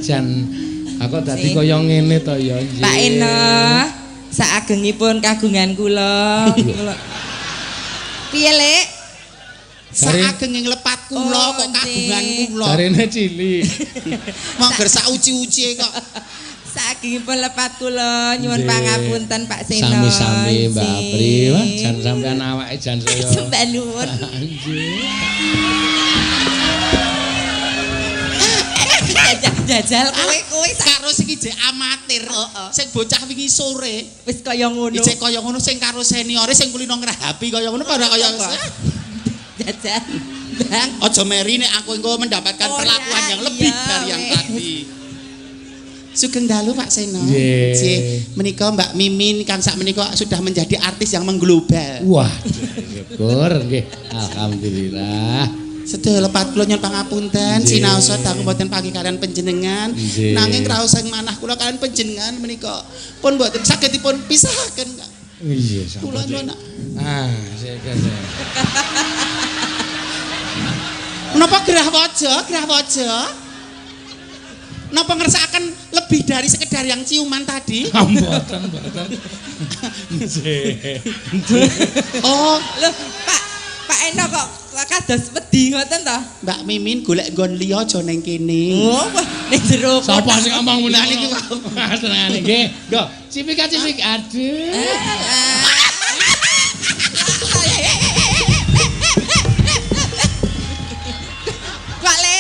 jan aku dadi kaya ngene to ya nggih. Pak Eno, saagengipun kagungan kula. Piye, Lek? Saageng nglepat kula kok kagungan kula. Jarene cilik. Monggo sak uci-uci kok. Saagengipun lepat kula nyuwun pangapunten Pak Seno. Sami-sami Mbak Apri, wah jan sampean awake jan saya. Sembah nuwun. Jajal kowe karo sing ijek amatir. Sing bocah wingi sore wis kaya ngono. Ijek kaya ngono sing karo seniore sing kulino ngrahapi kaya ngono pada kaya jajal. Bang, aja meri nek aku engko mendapatkan perlakuan yang lebih dari yang tadi. Sugeng dalu Pak Seno. Nggih. Menika Mbak Mimin kang sak menika sudah menjadi artis yang mengglobal. Wah, syukur nggih. Alhamdulillah. Sedaya lepat kula nyuwun pangapunten sinaosa dangu mboten pagi kalian panjenengan nanging raos sing manah kula kalian panjenengan menika pun mboten saged dipun pisahaken. Iya, kula nyuwun. Sik. Menapa gerah waja? Napa ngersakaken lebih dari sekedar yang ciuman tadi? Mboten. Oh, lho, Pak Eno kok kados wedi ngoten to? Mbak Mimin golek nggon liya aja ning kene. Oh, ning jero. Sapa sing ngomong Lah meneh niki senengane nggih. Nggo, cipik. Aduh. Pak Le.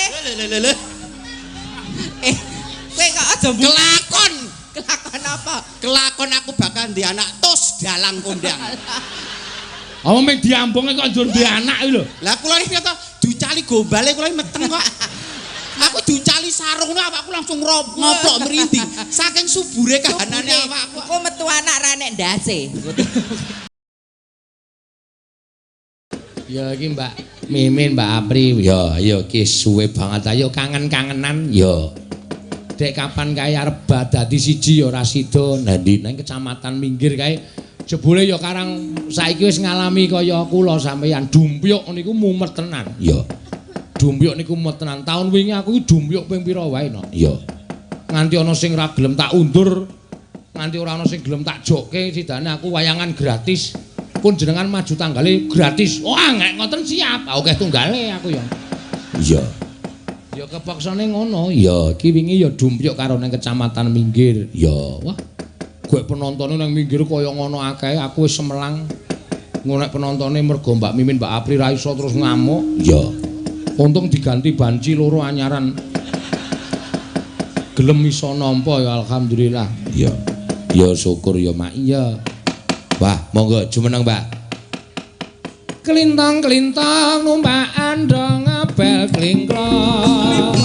Lho. Kowe kok aja Kelakon apa? Kelakon aku bakal di anak tos dalang kondang. Apa mung diambunge kok njur duwe anak iki lho. Lah kula iki to ducali gombale kula meteng kok. Aku ducali sarungnya awakku langsung ngoplok merinding. Saking subure kahanane awakku. Kok metu anak ra nek ndase. Ya iki Mbak Mimin, Mbak Apri, ya iki suwe banget ayo kangen-kangenan ya. Dek kapan kae arep dadi siji ya ora sida. Nah ndi nang kecamatan Minggir kae jebule ya karang saiki wis ngalami kaya kula sampeyan dumbyuk niku mumet tenan. Ya. Dumbyuk niku mumet tenan. Taun wingi aku iki dumbyuk ping pira wae no. Ya. Nganti ana sing ra gelem tak undur, nganti ora ana sing gelem tak jokke sidane aku wayangan gratis. Pun jenengan maju tanggale gratis. Wah, nek ngoten siap. Oke tunggale aku ya. Iya. Ya kepaksane ngono. Ya, iki wingi ya dumbyuk karo nang kecamatan Minggir. Ya, wah. Gue penontonnya nang Minggir kaya ngono akeh, aku wis semelang. Ngonek penontonnya mergo Mbak Mimin, Mbak Apri ra iso terus ngamuk. Ya. Untung diganti banci loro anyaran. Gelem iso nampa ya alhamdulillah. Ya. Ya syukur ya Mak. Iya. Wah, monggo jumeneng, Mbak. Kelintang-kelintang numpak andong ngabel klingklong.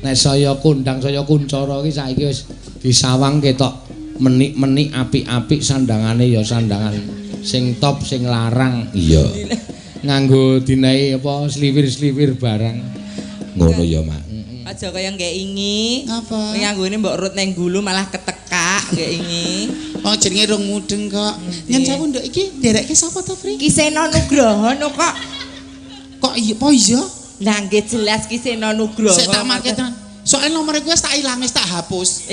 Nek saya kundang saya kuncara iki saiki wis disawang ketok menik-menik apik-apik sandangane ya sandangan sing top sing larang iya nganggo dinai apa sliwir-sliwir barang ngono ya Mak. Aja kaya nggak ingi. Apa? Nganggone mbok rut neng gulu malah ketekak nggak ingi. Oh jenenge rong mudeng kok. Nyen sawu nduk iki nderekke sapa to, Fri? Ki Seno Nugroho no kok. Kok iya apa iya? Lah nggih jelas Ki Seno Nugroho. Sik tak market. Soalnya nomor gue tak ilang wis tak hapus.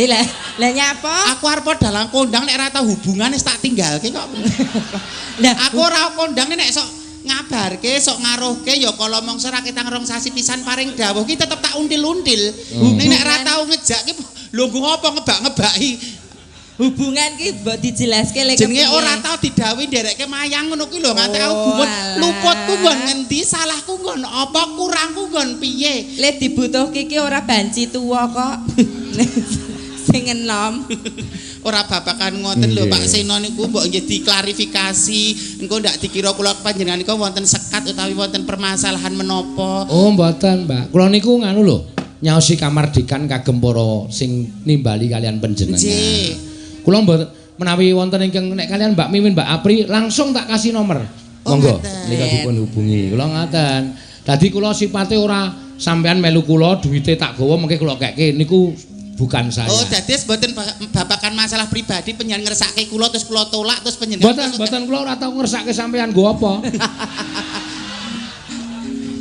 Lah nyapa? Aku arep dalang kondang nek ora tau hubungan wis tak tinggalke kok. Lah aku ora kondang nek sok ngabarke sok ngaruhke ya kala mongso ra ketang rong sasi pisan paring dawuh ki tetep tak until-until. Nek ora tau ngejak ki lho ngopo ngebak-ngebaki. Hubungan ki mbok dijelaske lek jenenge ora tau didhawuhi nderekke mayang ngono ki lho nganti aku gumun luputku nggon ngendi salahku nggon apa kurangku nggon piye le dibutuhke ki ora banci tuwa kok Sing enom. Ora babakan ngoten lho Pak Seno niku mbok nggih diklarifikasi engko ndak dikira kula panjenengan niku wonten sekat utawi wonten permasalahan menapa. Oh mboten Mbak, kula niku nganu lho nyaosi kamardikan kagem para sing nimbali kalian panjenengan. Nggih. Kula mboten menawi wonten ingkang nek kalian Mbak Mimin Mbak Apri langsung tak kasih nomor. Monggo nika dipun hubungi. Kula ngaten. Dadi kula sipate ora sampean melu kula duwite tak gawa mengke kula keke niku bukan saya. Oh, dadi mboten babakan masalah pribadi penjenengan ngersake kula terus kula tolak terus penjenengan. Mboten kula ora tau ngersake sampean nggo apa.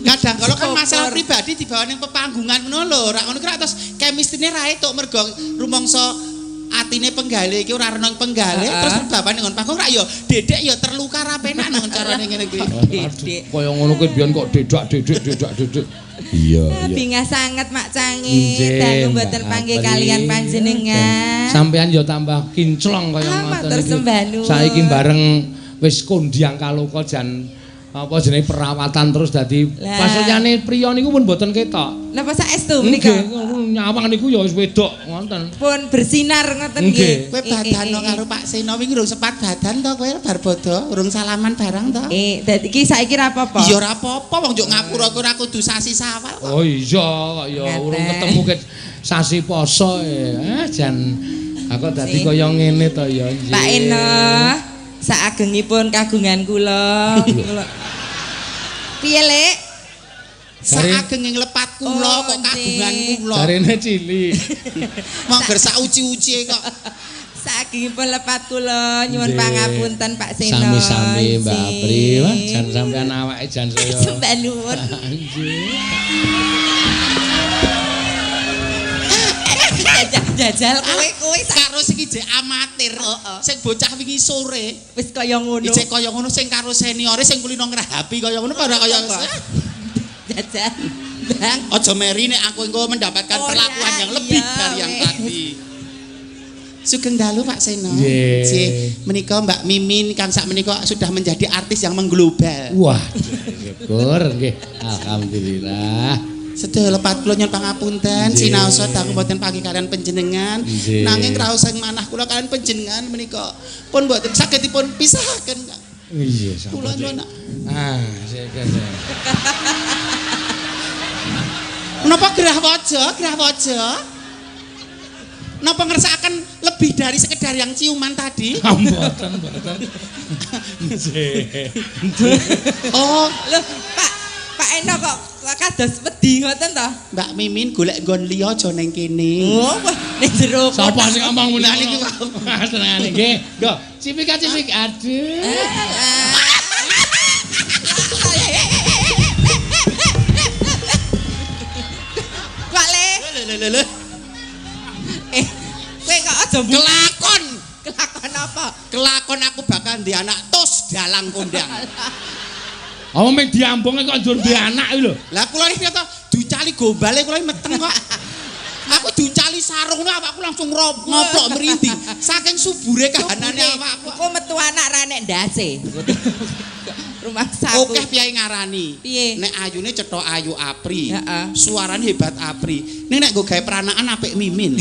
Kadang kalau kan masalah pribadi dibawa ning pepanggungan ngono lho, ora ngono kira terus chemistry-ne ra etuk mergo rumangsa atine penggale iki ora renang penggale terus babakan ngon panggung ra ya dedek ya terluka ra penak nang carane ngene iki. Dedek. Kaya ngono kuwi biyen kok dedek. Iya. Bingah sanget Mak Cangi. Dangu mboten panggih kalian panjenengan. Sampean ya tambah kinclong kaya ngoten iki. Saiki bareng wis kondiang kaloka jan apa jenenge perawatan terus dadi pasolyane priya niku pun mboten ketok. Napa saestu menika? Nggih, nyawang niku ya wis wedok ngoten. Pun bersinar ngoten nggih. Kowe badano karo Pak Seno wingi urung sempat badan to kowe bar bodo, urung salaman barang to. Dadi iki saiki ra apa-apa. Iya ora apa-apa wong njuk ngapura kowe ora kudu sasi sawal kok. Oh iya kok ya urung ketemu ket sasi poso jan aku dadi kaya ngene to ya nggih. Pak Eno, saagengipun kagungan kula. Piye, Lek? Saageng nglepat kula kok kagungan kula. Jarene cilik. Monggo sak uci-uci kok. Saagengipun lepat kula nyuwun pangapunten Pak Seno. Sami-sami Mbak Apri, jan sampean awake jan saya. Sembah nuwun. Jajal kowe karo sing ijek amatir. Sing bocah wingi sore wis kaya ngono. Ijek kaya ngono sing karo seniore sing kulino ngrahapi kaya ngono ora kaya jajal. Bang, aja meri nek aku engko mendapatkan perlakuan yang lebih dari yang tadi. Sugeng dalu Pak Seno. Nggih. Menika Mbak Mimin kang sak menika sudah menjadi artis yang mengglobal. Wah, syukur nggih. Alhamdulillah. Sedaya lepat kula nyuwun pangapunten sinaosa dangu mboten panggih kalian panjenengan nanging raos sing manah kula kalian panjenengan menika pun mboten saged dipun pisahaken. Iya, kula nyuwun. Sik. Menapa gerah waja? Napa ngersakaken lebih dari sekedar yang ciuman tadi? Mboten. Oh, lho Pak Eno kok kados wedi ngoten to? Mbak Mimin golek nggon liya aja ning kene. Oh, ning jero. Sapa sing ngomong Lah niki senengane nggih. Nggo, cipik. Aduh. Pak Le. Lho. Kowe kok aja Kelakon apa? Kelakon aku bakal di anak tos dalang kondang. Apa mung diambunge kok njur duwe anak iki lho. Lah kula iki to ducali gombale kula meteng kok. Aku ducali sarungnya awakku langsung ngoplok merinding. Saking subure kahanane awakku. Kok metu anak ra nek ndase. Rumah saku. Oke piye ngarani? Piye? Nek ayune cetha Ayu Apri. Suarane hebat Apri. Ning nek nggo gawe peranan apik Mimin.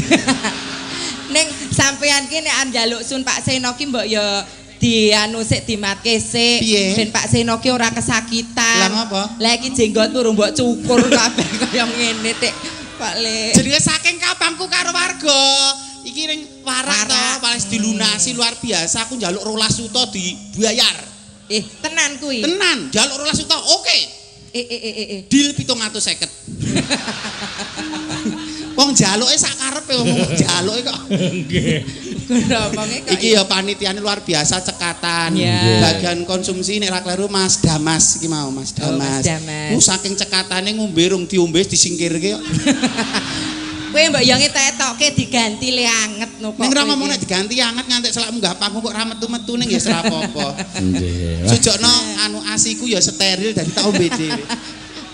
Ning sampean ki nek njaluk sun Pak Seno ki mbok ya dianu sik dimatke sik ben Pak Seno ki ora kesakitan. Lah ngapa? Lah iki jenggotmu urung mbok cukur kabeh kaya ngene Tik. Pak Le. Jenenge saking kapangku karo warga. Iki ning warak to, paling dilunasi luar biasa. Aku njaluk 12 juta dibayar. Tenan kuwi. Tenan, njaluk 12 juta. Oke. Deal 750. Wong jaluke sak karepe wong jaluke kok. Nggih. Iki ya panitiane luar biasa cekatan. Bagian konsumsi nek ra kleru Mas Damas iki mau Mas Damas. Saking cekatane ngombe rung diombe disingkirke kok. Kowe mbok yo ngetetokke diganti le anget no kok. Ning ra ngomong nek diganti anget nganti selak munggah panggung kok ra metu-metu ning ya ora apa-apa. Nggih. Sujokno anu asiku ya steril dadi tak ombe dhewe.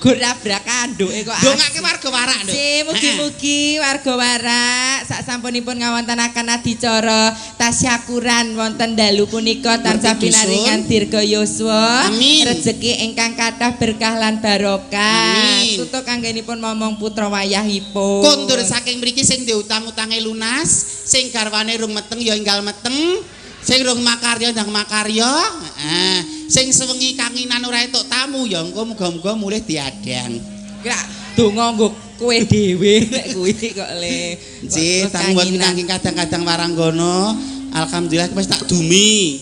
Gurabrak anduke kok. Dongake warga warak lho. Mugi-mugi warga warak sak sampunipun ngawontenaken adicara tasyakuran wonten dalu punika tansah pinaringan dirga yuswa, rejeki ingkang kathah berkah lan barokah. Tutuk anggenipun momong putra wayahipun. Kondur saking mriki sing diutang-utange lunas, sing garwane rung meteng ya enggal meteng. Sing rung makarya ndang makarya, sing sewengi kanginan ora entuk tamu ya engko muga-muga mulih diadang. Kira donga nggo kowe dhewe nek kuwi kok le. Nggih, tanggung nanging kadang-kadang waranggono, alhamdulillah wis tak dumi.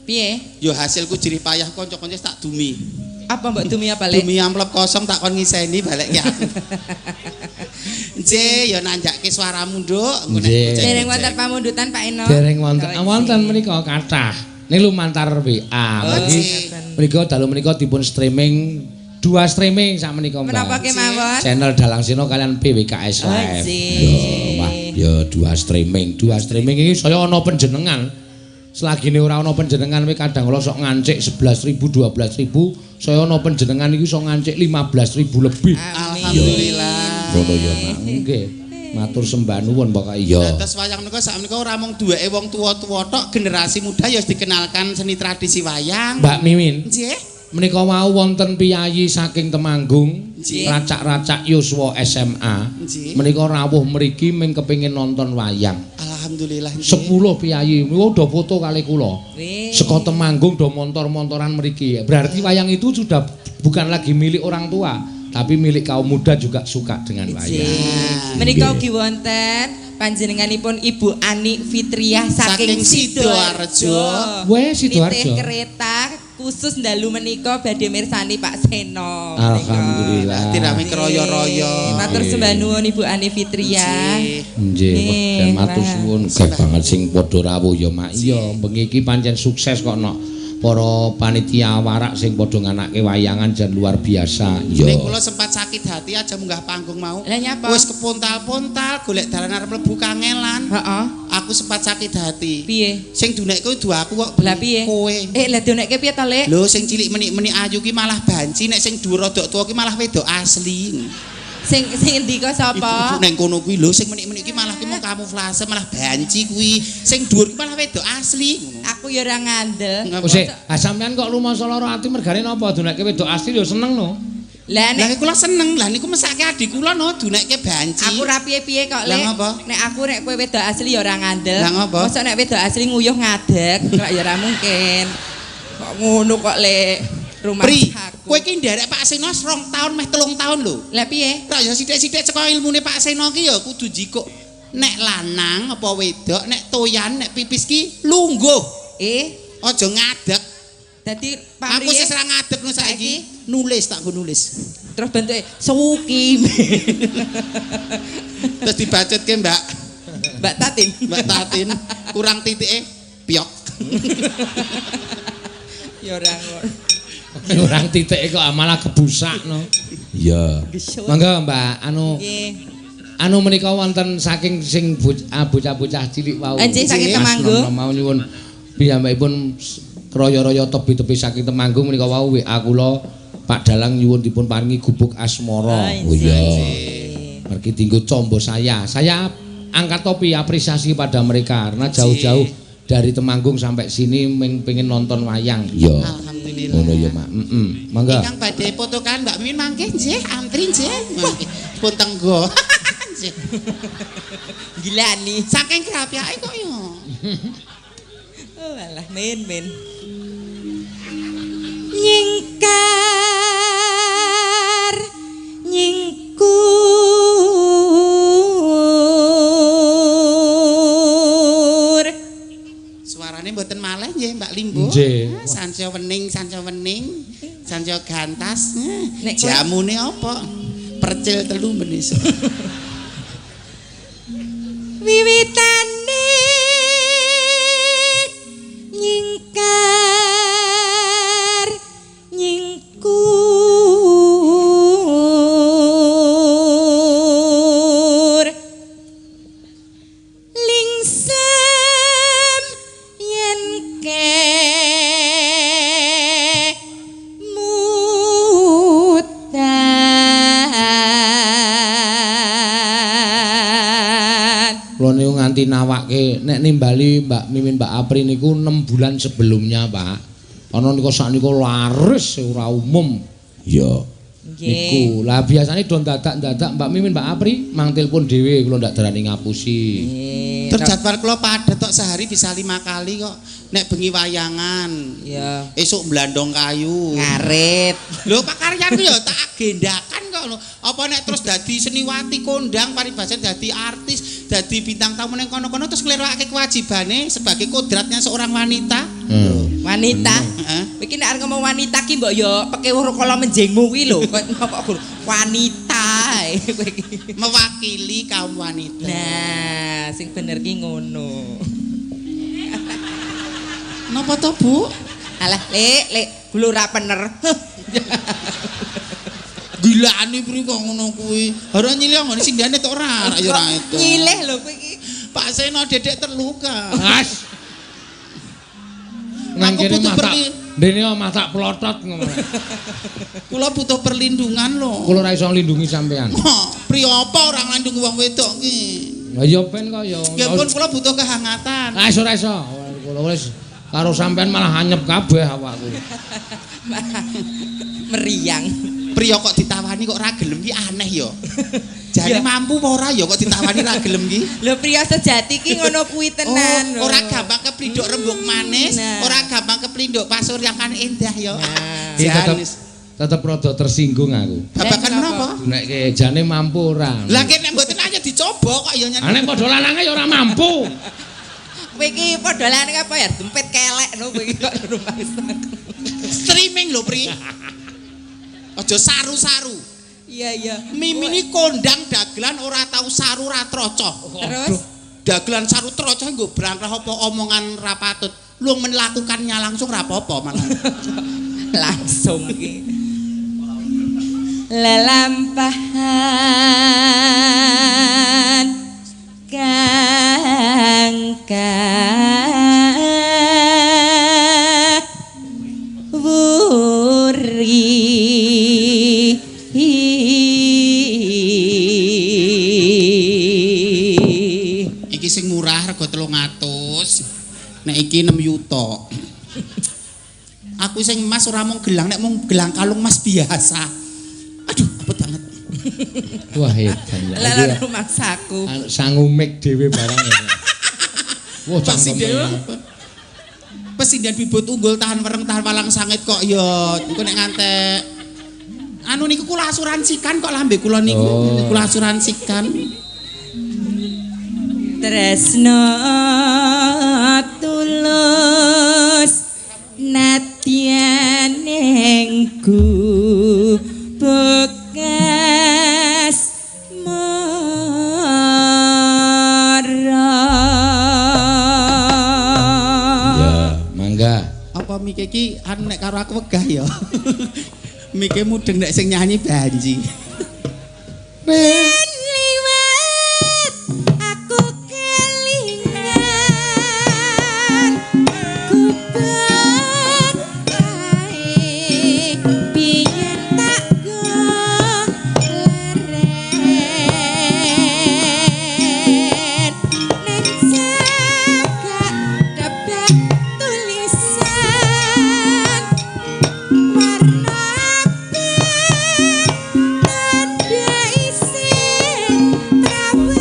Piye? Yo hasilku jerih payah kanca-kanca tak dumi. Apa mbok dumi apa le? Dumi amplop kosong tak kon ngiseni balik ya. Nggih, ya nanjake swaramu, Nduk. Dereng wonten pamundutan Pak Eno. Dereng wonten. Wonten menika kathah. Ning lumantar WA. Menika dalu menika dipun streaming 2 streaming sak menika, Mbak. Menapa kemawon? Channel Dalang Sino kalian PWKS Live. Ya 2 streaming. 2 streaming iki saya ana panjenengan. Selagine ora ana panjenengan we kadang kula sok ngancik 11.000 12.000, saya ana panjenengan iki sok ngancik 15.000 lebih. Alhamdulillah. Ngono ya, Mak. Nggih. Matur sembah nuwun pokoke iya. Terus wayang menika sak menika ora mung duweke wong tuwa-tuwa tok, generasi muda ya dikenalkan seni tradisi wayang. Mbak Mimin. Nggih. Menika wau wonten piyayi saking Temanggung, racak-racak yuswa SMA. Menika rawuh mriki ming kepengin nonton wayang. Alhamdulillah. 10 piyayi niku do foto kali kula. Saka Temanggung do montor-montoran mriki. Berarti wayang itu sudah bukan lagi milik orang tua, tapi milik kaum muda juga suka dengan wayang. Menika ugi wonten panjenenganipun Ibu Ani Fitriah saking Sidoarjo. Weh Sidoarjo. Kereta khusus dalu menika badhe mirsani Pak Seno. Alhamdulillah. Tirami kroyo-royo. Matur sembah nuwun Ibu Ani Fitriah. Nggih, matur suwun banget sing padha rawuh ya, Mak. Iya, bengi iki pancen sukses kok nok para panitia warak sing padha nganake wayangan jan luar biasa. Ya. Nek kula sempat sakit hati aja munggah panggung mau. Lah nyapa? Wis kepontal-pontal golek dalan arep mlebu kangelan. Heeh. Aku sempat sakit hati. Piye? Sing dunekke kudu aku kok. Lah piye? Kowe. Lah dunekke piye to, Lek? Lho sing cilik menik-menik ayu ki malah banci, nek sing dhuwur rodok tuwa ki malah wedok asli. Sing ndika sapa? Ibu neng kono kuwi lho sing menik-menik ki malah ki mau kamuflase malah banci kuwi. Sing dhuwur ki malah wedok asli. Aku ya ora ngandel. Wis, sampean kok lumasa lara ati mergane napa dunekke wedok asli ya seneng no. Lah nek kula seneng, lah niku mesake adik kula no dunekke banci. Aku ra piye-piye kok, Lek. Nek aku nek kowe wedok asli ya ora ngandel. Mosok nek wedok asli nguyuh ngadeg, kok ya ora mungkin. Kok ngono kok, Lek. Rumah aku. Kowe iki nderek Pak Seno 2 tahun meh 3 tahun lho. Lah piye? Lah ya sithik-sithik saka ilmune Pak Seno ki ya kudu jikuk nek lanang apa wedok, nek toyan, nek pipis ki lungguh. Aja ngadeg. Dadi Pak aku wis ora ngadeg no saiki. Nulis tak go nulis. Terus bentuke suki. Terus dibacutke Mbak. Mbak Tatin. Mbak Tatin kurang titike piok. Ya ora ngono. Orang titik kok malah kebusakno. Iya. Mangga Mbak anu menika wonten saking sing bocah-bocah cilik wau. Nggih saking Temanggung. Mau nyuwun piyambakipun kroyo-royo tebi-tebi saking Temanggung menika wau WA kula Pak Dalang nyuwun dipun paringi gubuk asmara. Oh iya. Mergi dinggo combo saya. Saya angkat topi apresiasi pada mereka karena jauh-jauh dari Temanggung sampai sini pengen nonton wayang. Iya. Alhamdulillah. Ngono ya, Mak. Mangga. Ingkang badhe foto kan Mbak Min mangke nggih, antri nggih. Pun tenggo. Gila nih. Saking kerapiake kok ya. Oh alah men. Nyingkar nyingkur. Suarane mboten maleh nggih Mbak Limbo. Sanca wening, sanca gantas. Jamune apa? Percil 3 menis. Wiwitane nyingkar nyingkur lingsem yen mutar kula niku nganti nawake nek nimbali Mbak Mimin Mbak Apri niku 6 bulan sebelumnya, Pak. Ana niku sakniku laris ora umum. Ya. Niku. Lah biasane do dadak-dadak Mbak Mimin Mbak Apri mangtil pun dhewe kula ndak darani ngapusi. Terus jadwal kula padet tok sehari bisa 5 kali kok. Nek bengi wayangan. Ya. Esuk blandong kayu. Ngarit. Lho Pak Karyanku ya tak agendakan kok lho. Apa nek terus dadi seniwati kondang paribasan dadi artis, dadi bintang tamu ning kono-kono terus nglirwakake kewajibane sebagai kodratnya seorang wanita. Wanita. Iki nek arep ngomong wanita ki mbok ya pekewuh kala menjengmu kuwi lho. Kok wanita kowe iki. Mewakili kaum wanita. Nah, sing bener ki ngono. Napa to, Bu? Alah, Lek, gulu ra pener. Gilane pri kok ngono kuwi. Ora nyilih ngene sindane tok ora ya ora itu. Nyilih lho kowe iki. Pak Seno dedek terluka. As. Nang kene masak. Dene masak plotot ngono. Kula butuh perlindungan lho. Kula ora iso nglindungi sampean. Pri apa ora nglandung wong wedok ki? Lah ya ben kok ya. Ya pun kula butuh kehangatan. Ah ora iso. Kula wis karo sampean malah anyep kabeh awakku. Meriang. Priya kok ditawani kok ora gelem ki aneh ya. Jane mampu apa ora ya kok ditawani ora gelem ki? Lho priya sejati ki ngono kuwi tenan. Ora gampang keplinduk rembug manis, ora gampang keplinduk pasuryangan endah ya. Tetep rada tersinggung aku. Babakan menapa? Nek jane mampu ora. Lah nek mboten aja dicoba kok ya nyen. Nek padha lanange ya ora mampu. Kowe iki padha lanang apa ya dempet kelek lho kowe iki kok rumah streaming lho, Pri. Aja saru-saru. Iya. Mimini kondang dagelan ora tau saru ra trocoh. Terus dagelan saru trocoh nggo brangkah apa omongan ra patut. Lu melakukannya langsung ra apa-apa malah. Langsung iki. Lelampahan wuri iki sing murah rega 300 nek iki 6 yuta aku sing emas ora mung gelang nek mung gelang kalung emas biasa aduh apet banget wah hebat ya lha rumahsaku sangumik dhewe barang ya wah Presiden bibut unggul tahan wereng tahan walang sangit kok ya engko nek ngantek anu niku kula asuransikan kok lambe kula niku kula asuransikan tresno tulus natyanengku bekas apa mike iki anu nek karo aku wegah ya. Mike mudeng nek sing nyanyi Banji. Liwat aku kelingan kubek kae biyen tak gong leren ning cagak debak tulisan warna pink tanda isin trawan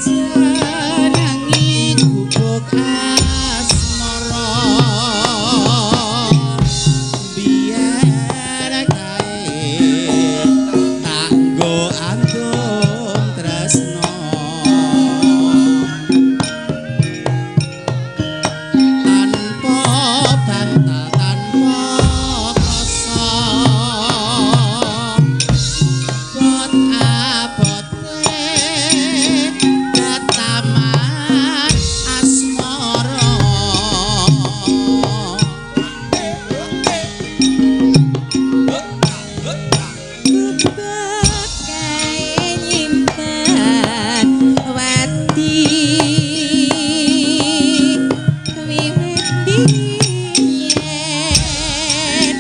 Janangi gubuk asmara biyen kae tak nggo antum tresno tanpa bantah tanpa krasa bot abot taman asmara kubek kae nyimpen wati wiwit biyen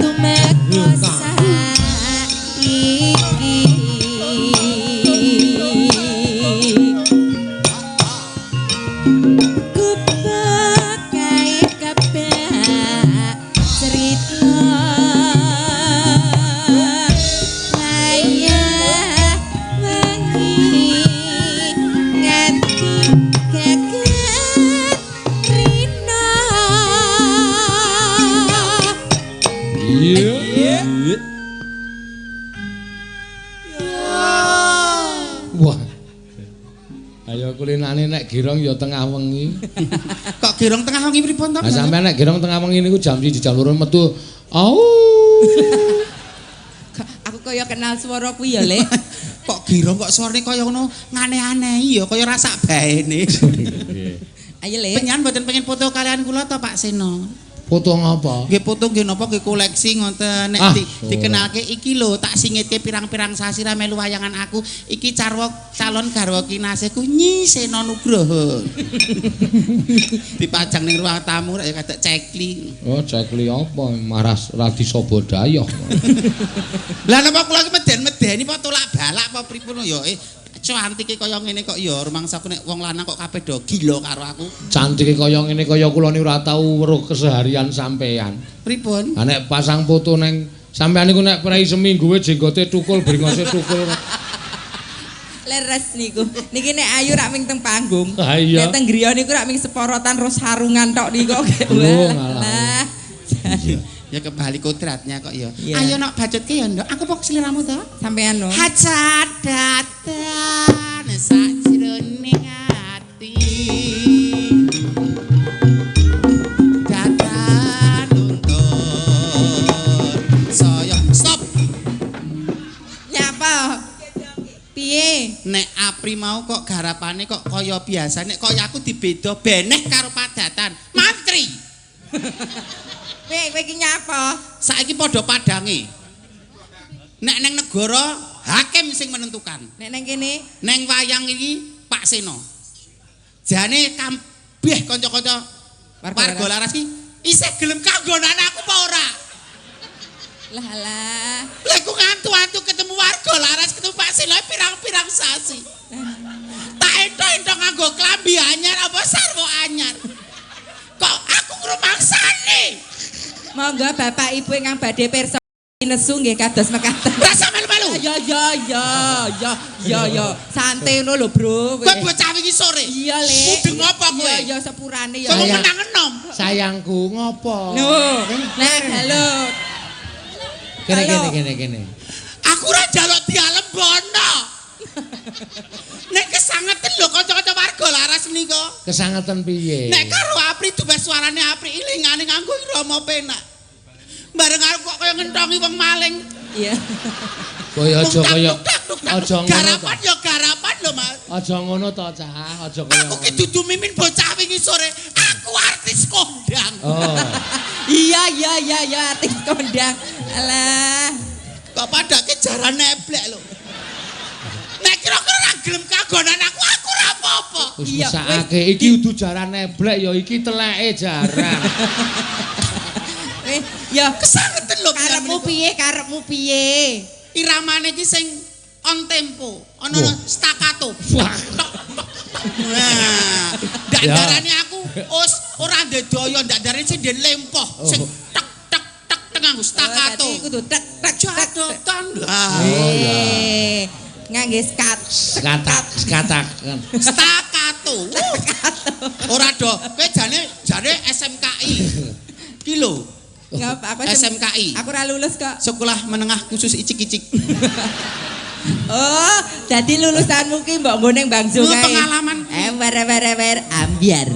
tumeka saiki kulinane nek girong ya tengah wengi. Kok girong tengah wengi pripun to? Lah sampean nek girong tengah wengi niku jam 1 jam 2 metu. Au. Aku kaya kenal swara kuwi ya, Lek. Kok girong kok suarane kaya ngono ngane-aneh ya kaya rasak baene. Ayo, Lek. Penyan mboten pengen foto kalian kula to Pak Seno? Foto ngapa? Nggih foto nggih napa nggih koleksi ngoten nek dikenalke iki lho tak singitke pirang-pirang sasi ra melu wayangan aku iki calon garwa kinasihku Nyi Seno Nugroho. Dipajang ning ruang tamu rek kadek cekli. Oh, cekli apa? Maras Radi Sobodaya. Lah napa kula iki meden-medeni apa tolak balak apa pripun ya cantike kaya ngene kok ya rumangsaku nek wong lanang kok kabeh do gila karo aku. Cantike kaya ngene kaya kula niku ora tau weruh keseharian sampean. Pripun? Ha nek pasang foto neng sampean niku nek prei seminggu jenggote tukul bringose tukul. Leres niku. Niki nek ayu rak ming teng panggung. Nek teng griya niku rak ming seporotan ro sarungan tok niku kok. Lah. Ya kembali kodratnya kok ya. Ayo nok bacutke ya nduk. Aku pok seliramu to. Sampean no. Hajat datan sajroning ati. Datan nuntun. Saya stop. Nyapa? Piye? Nek Apri mau kok garapane kok kaya biasa nek kaya aku dibeda beneh karo padatan. Mantri. Kowe iki nyapa? Saiki padha padange. Nek neng negara hakim sing menentukan. Nek neng kene, neng wayang iki Pak Seno. Jane kabeh kanca-kanca warga laras iki isih gelem kanggonan aku apa ora? Lah lah. Lha ku ngantu-antu ketemu warga laras ketemu Pak Seno pirang-pirang sasi. Tak ento-ento nganggo klambi anyar apa sarwa anyar. Kok aku ngrumangsane? Monggo Bapak Ibu ingkang badhe pirsa nesu nggih kados mekaten. Rasa melu-melu. Ya. Santai ngono lho, Bro. Kowe bocah wingi sore. Iya, Lek. Mudeng apa kowe? Ya sepurane ya. Kowe menang enom. Sayangku ngopo? Nah, halo. Kene. Aku ora njaluk dialembono. Nek kesangeten lho kanca-kanca warga laras menika. Kesangeten piye? Nek karo Apri dubes suarane Apri ilingane nganggo irama penak. Bareng karo kok kaya ngentongi wong maling. Iya. Kaya aja kaya aja ngono. Garapan ya garapan lho, Mas. Aja ngono to, Cah. Aja kaya. Aku ki dudu mimin bocah wingi sore. Aku artis kondang. Oh. Iya, artis kondang. Alah. Kok padake jaran neblek lho. Nek kira-kira ra gelem kagonan aku ora apa-apa. Wis mesake iki udu jaran neblek ya iki teleke jaran. Ya kesangeten lho karepmu piye? Iramane iki sing on tempo, ana staccato. Nah, ndak darane aku ora ndek daya, ndak darane sing ndek lempoh, sing tek nganggo staccato. Dadi kudu tek jadotan. Ngangge skatak. Staccato. Ora do, kowe jane SMKI. Ki lho. Ngapa aku SMKI. Aku ora lulus kok. Sekolah Menengah Khusus Icik-icik. Oh, dadi lulusanmu ki mbok nggo ning Bang Sungai. Pengalaman. Wer ambiar.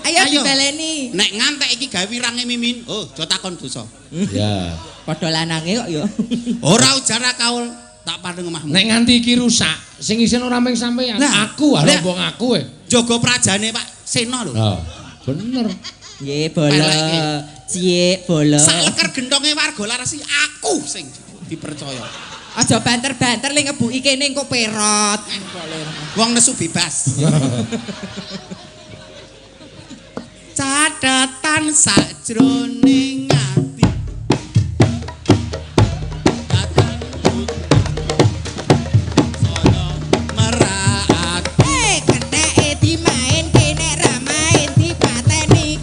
Ayo dibaleni. Nek ngantek iki gawe wirange mimin. Oh, aja takon dosa. Ya. Padha lanange kok ya. Ora ujar kaul, tak padheng omahmu. Nek nganti iki rusak, sing isin ora mung sampean. Aku lho wong aku Jaga prajane Pak Seno lho. Oh, bener. Nggih, bolo. Ciyek bolo. Saleker gentonge warga laras iki aku sing dipercaya. Aja banter-banter le ngebuki kene engko perot. Wong nesu bebas. Catatan sajroning ati. Saya meraat. Keneke dimain kene ra main dipateni.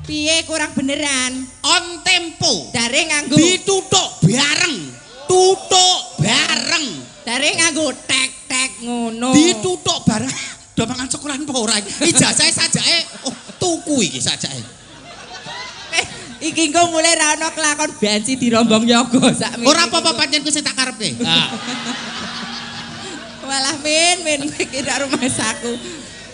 Piye kurang beneran? On tempo. Dare nganggo dituthuk bareng. Tuthuk bareng. Dare nganggo tek-tek ngono. Dituthuk bareng. Do mangan sekolahan apa ora iki? Ijazahe sajake tuku iki sajake. Iki engko mulai ra ono kelakon bensi dirombong yoga sak meneh. Ora apa-apa pancen ku sing tak karepke. Walah min kowe kira rumah saku.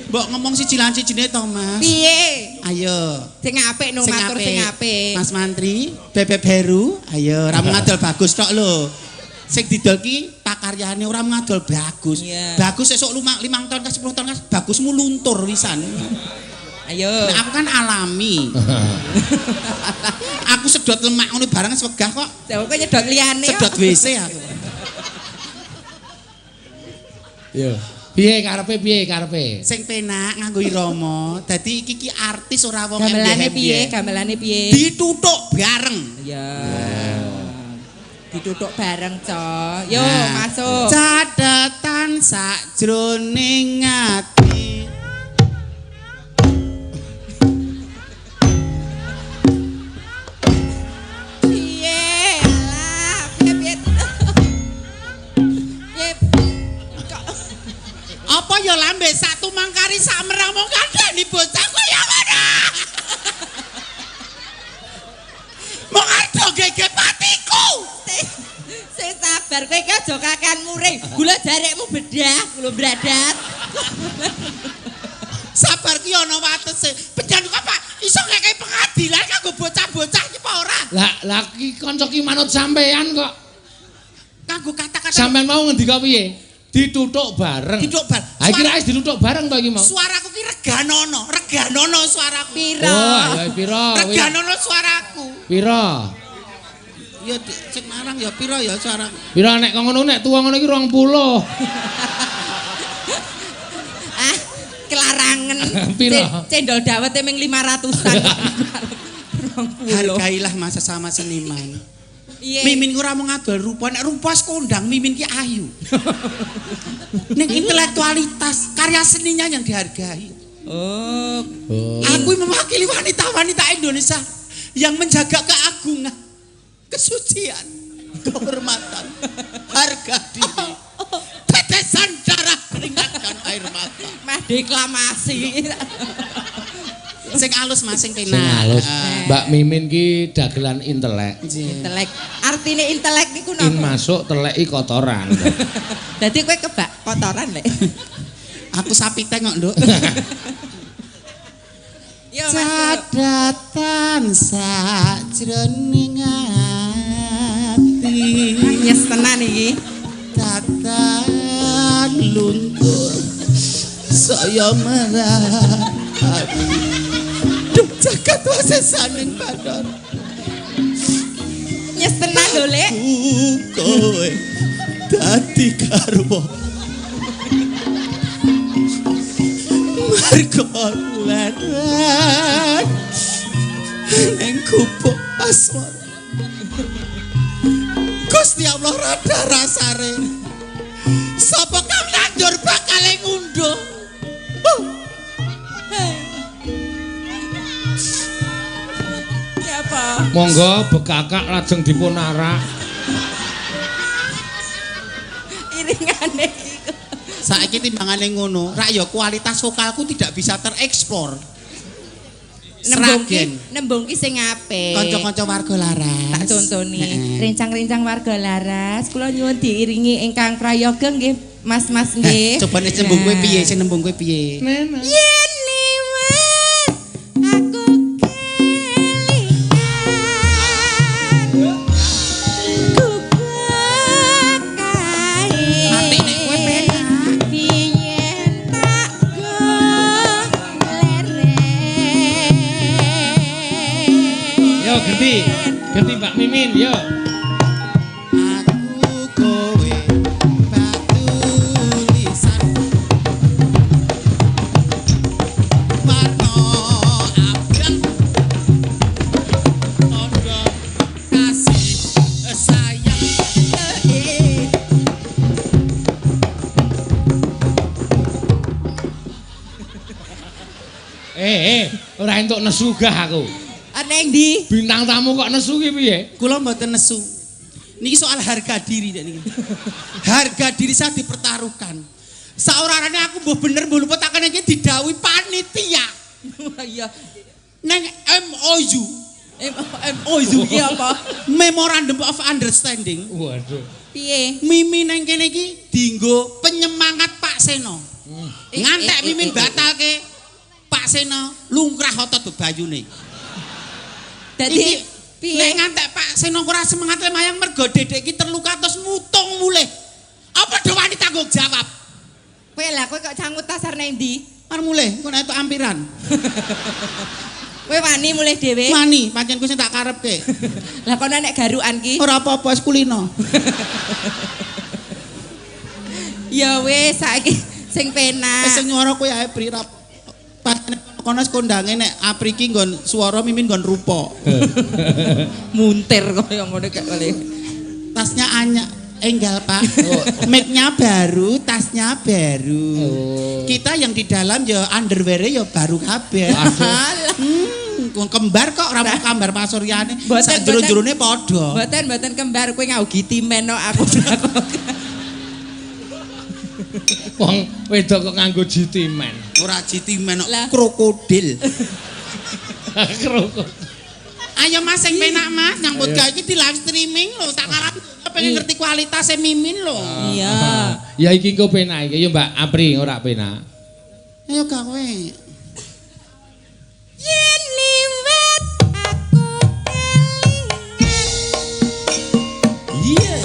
Mbok ngomong siji lan sijine to, Mas. Piye? Ayo. Sing apik no matur sing apik. Mas Mantri, Bebek Heru, ayo ora ngadol bagus tok lho. Sing didol ki pakaryane ora ngadol bagus. Bagus esuk 5 ton ke 10 ton kas bagusmu luntur wisan. Ayo. Nah, aku kan alami. Aku sedot lemak ngono barang wegah kok. Lah kok nyedot liyane. Sedot WC aku. Yo. Piye karepe? Sing penak nganggo irama. Dadi iki artis ora wong Gamelane piye? Dituthuk bareng. Ya. Dituthuk bareng, Co. Yo, masuk. Catetan sakjroning ati. Piye? Alah, piye. Apa ya lambe satu mangkari sak merang mong kandhani bocah kaya ngono. Mong ado geget patiku. Sing sabar kowe iki aja kakean muring. Gula jarekmu bedah, gula bradat. Sabar ki ana watese. Penjan kok Pak iso ngekeki pengadilan kanggo bocah-bocah iki apa ora? Lah ki kanca ki manut sampean kok. Kanggo kata-kata Sampean mau ngendika piye? Dituthuk bareng. Ha iki ra dituthuk bareng to iki mau. Suaraku ki reganono suaraku. Piro? Oh, ya piro? Reganono suaraku. Piro? Ya sing marang ya piro ya suaraku. Piro nek kok ngono nek tuwa ngono iki 20. Ah, kelarangan. Piro? Cendol dawete ming 500-an. Hargailah masa sama seniman. Iya. Mimin ku ora mau ngadol rupa, nek rupa kondang Mimin ki ayu. Ning intelektualitas, karya seninya yang dihargai. Oh. Aku mewakili wanita-wanita Indonesia yang menjaga keagungan, kesucian, kehormatan, harga diri, tetesan darah keringat dan air mata. Mah deklamasi. Sing alus Mas sing penak. Sing alus. Mbak Mimin ki dagelan intelek. Intelek. Artine intelek niku napa? In masuk teleki kotoran. Dadi kowe kebak kotoran lek. Aku sapi tengok, Nduk. Yo Cadatan sajroning ati. Nyes tenan iki. Tatan luntur saya merah. Duh jagat wasesaning Bathara. Nyes tenan lho, Lek. Kowe dadi garwa. Margo leren ning kupuk asmara. Gusti Allah rada rasare. Sapa kang nandur bakal ngunduh. Siapa? Monggo bekakak lajeng dipun arak. Iringane iku. Saiki timbangane ngono, rak ya kualitas vokalku tidak bisa tereksplor. Nembung ki sing apik. Kanca-kanca warga laras. Tak contoni. Rencang-rencang warga laras, kula nyuwun diiringi ingkang prayoga nggih, Mas-mas nggih. Coba nek nembung kowe piye, sing nembung kowe piye? Yen liwat aku kelingan. Ku bakae. Ati nek kowe penak. Biyen tak goleren. Yo ganti Mbak Mimin yo. Aku kowe batu lisan. Warna abang. Ondo kasih sayang. Ora entuk nesu gah aku. Ana endi? Bintang tamu kok nesu ki piye? Kula mboten nesu. Niki soal harga diri niki. Harga diri saya dipertaruhkan. Saorane aku mbuh bener mbuh luput takane iki didhawuhi panitia. Iya. Neng MOU. MOU ki apa? Memorandum of Understanding. Waduh. Piye? Mimin nang kene iki dienggo penyemangat Pak Seno. Ngantek Mimin batalke Pak Seno lungkrah otot bebayune. Dadi piye? Nek ngantek Pak Seno ora semangat mayang mergo Dedek iki terluka terus mutung mulih. Apa do wani tanggung jawab? Kowe lah kowe kok cangut tasar nang ndi? Arep mulih kok nek ampiran. Kowe wani mulih dhewe? Wani, pancen ku sing tak karepke. Lah kono nek garukan ki? Ora apa-apa wis kulino. Ya wis saiki sing penak. Wis sing nyuara kowe ae Pri rap. Pancen kono kondange nek Apri ki nggon swara Mimin nggon rupa. Muntir kaya ngono kek kali. Tasnya enggal Pak. Mic-nya baru, tasnya baru. Kita yang di dalam ya underwear-nya ya baru kabeh. Kembar kok ora mau kambar Pak Suryane. Sak jero-jerone padha. Mboten kembar kowe ngaugi timen kok aku. Wong wedok kok nganggo jitimen. Ora jitimen kok krokodil. Krokodil. Ayo Mas sing penak Mas nyambut gawe iki di live streaming lho. Tak karep pengen ngerti kualitasnya Mimin lho. Iya. Ya iki engko penak iki ya Mbak Apri ora penak. Ayo gawe. Yen liwat aku kelingan. Iya.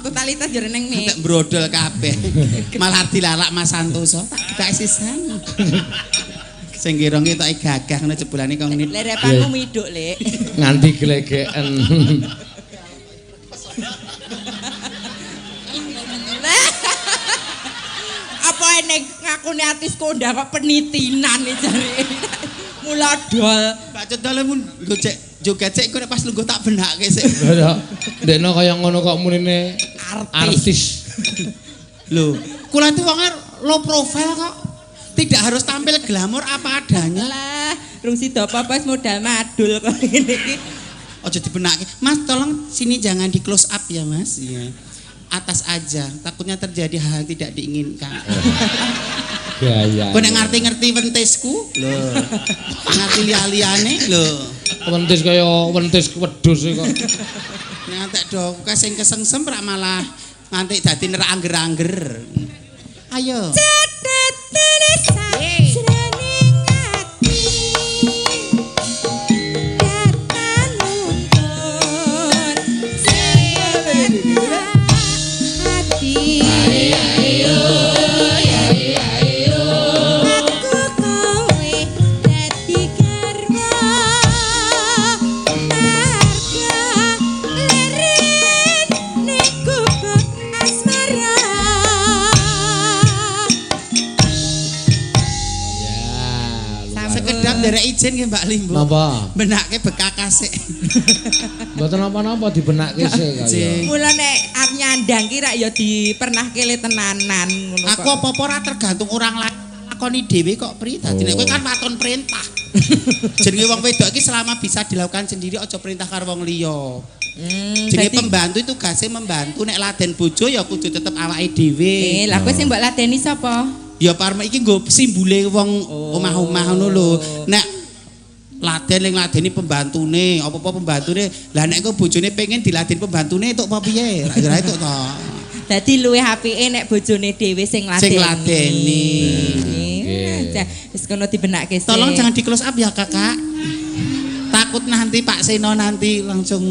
Totalitas jare nang mi. Nek brodol kabeh. Malah dilalak Mas Santoso tak sisan. Sing kira ketok gagah ngono jebulane kok ngene. Lek repangku miduk, Lek. Nganti glegeken. Apa eneng ngakune atis kondang kok penitinan jare. Mula dol. Mbak Cendolemu gocek joget sik kok pas lungguh tak benake sik. Lho, ndekno kaya ngono kok munine artis. Lho, kula itu wong low profile kok. Tidak harus tampil glamor apa adanya. Lah, rung sida apa wis modal madul kok ngene iki. Aja dibenake. Mas, tolong sini jangan di close up ya, Mas. Iya. Atas aja, takutnya terjadi hal tidak diinginkan. Gaya. Kok nek ngerti-ngerti wentisku? Lho. Ngerti liya-liyane? Lho. Wentis kaya wentis wedhus kok. Ngantek do sing kesengsem rak malah nganti dadi nerak angger-angger. Ayo. Derek ijen nggih Mbak Limbo. Napa? Benake bekakase. Mboten napa-napa dibenake sik kaya. Mula nek arep nyandang ki rak ya dipernahke le tenanan ngono kok. Aku apa-apa ora tergantung orang lain. Aku nglakoni dhewe kok pri. Dadi nek kowe kan waton perintah. Jenenge wong wedok iki selama bisa dilakukan sendiri aja perintah karo wong liya. Jenenge pembantu itu tugasnya membantu nek laden bojo ya kudu tetep awake dhewe. Lah kowe sing mbok ladeni sapa? Ya parme iki nggo simbole wong omah-omah ngono lho. Nek ladeni pembantune, apa-apa pembantune. Lah nek kok bojone pengen diladeni pembantune entuk apa piye? Ra entuk to. Dadi luwih apike nek bojone dhewe sing ladeni. Sing ladeni. Wis kono dibenakke sih. Tolong jangan di close up ya, Kakak. Takut nanti Pak Seno nanti langsung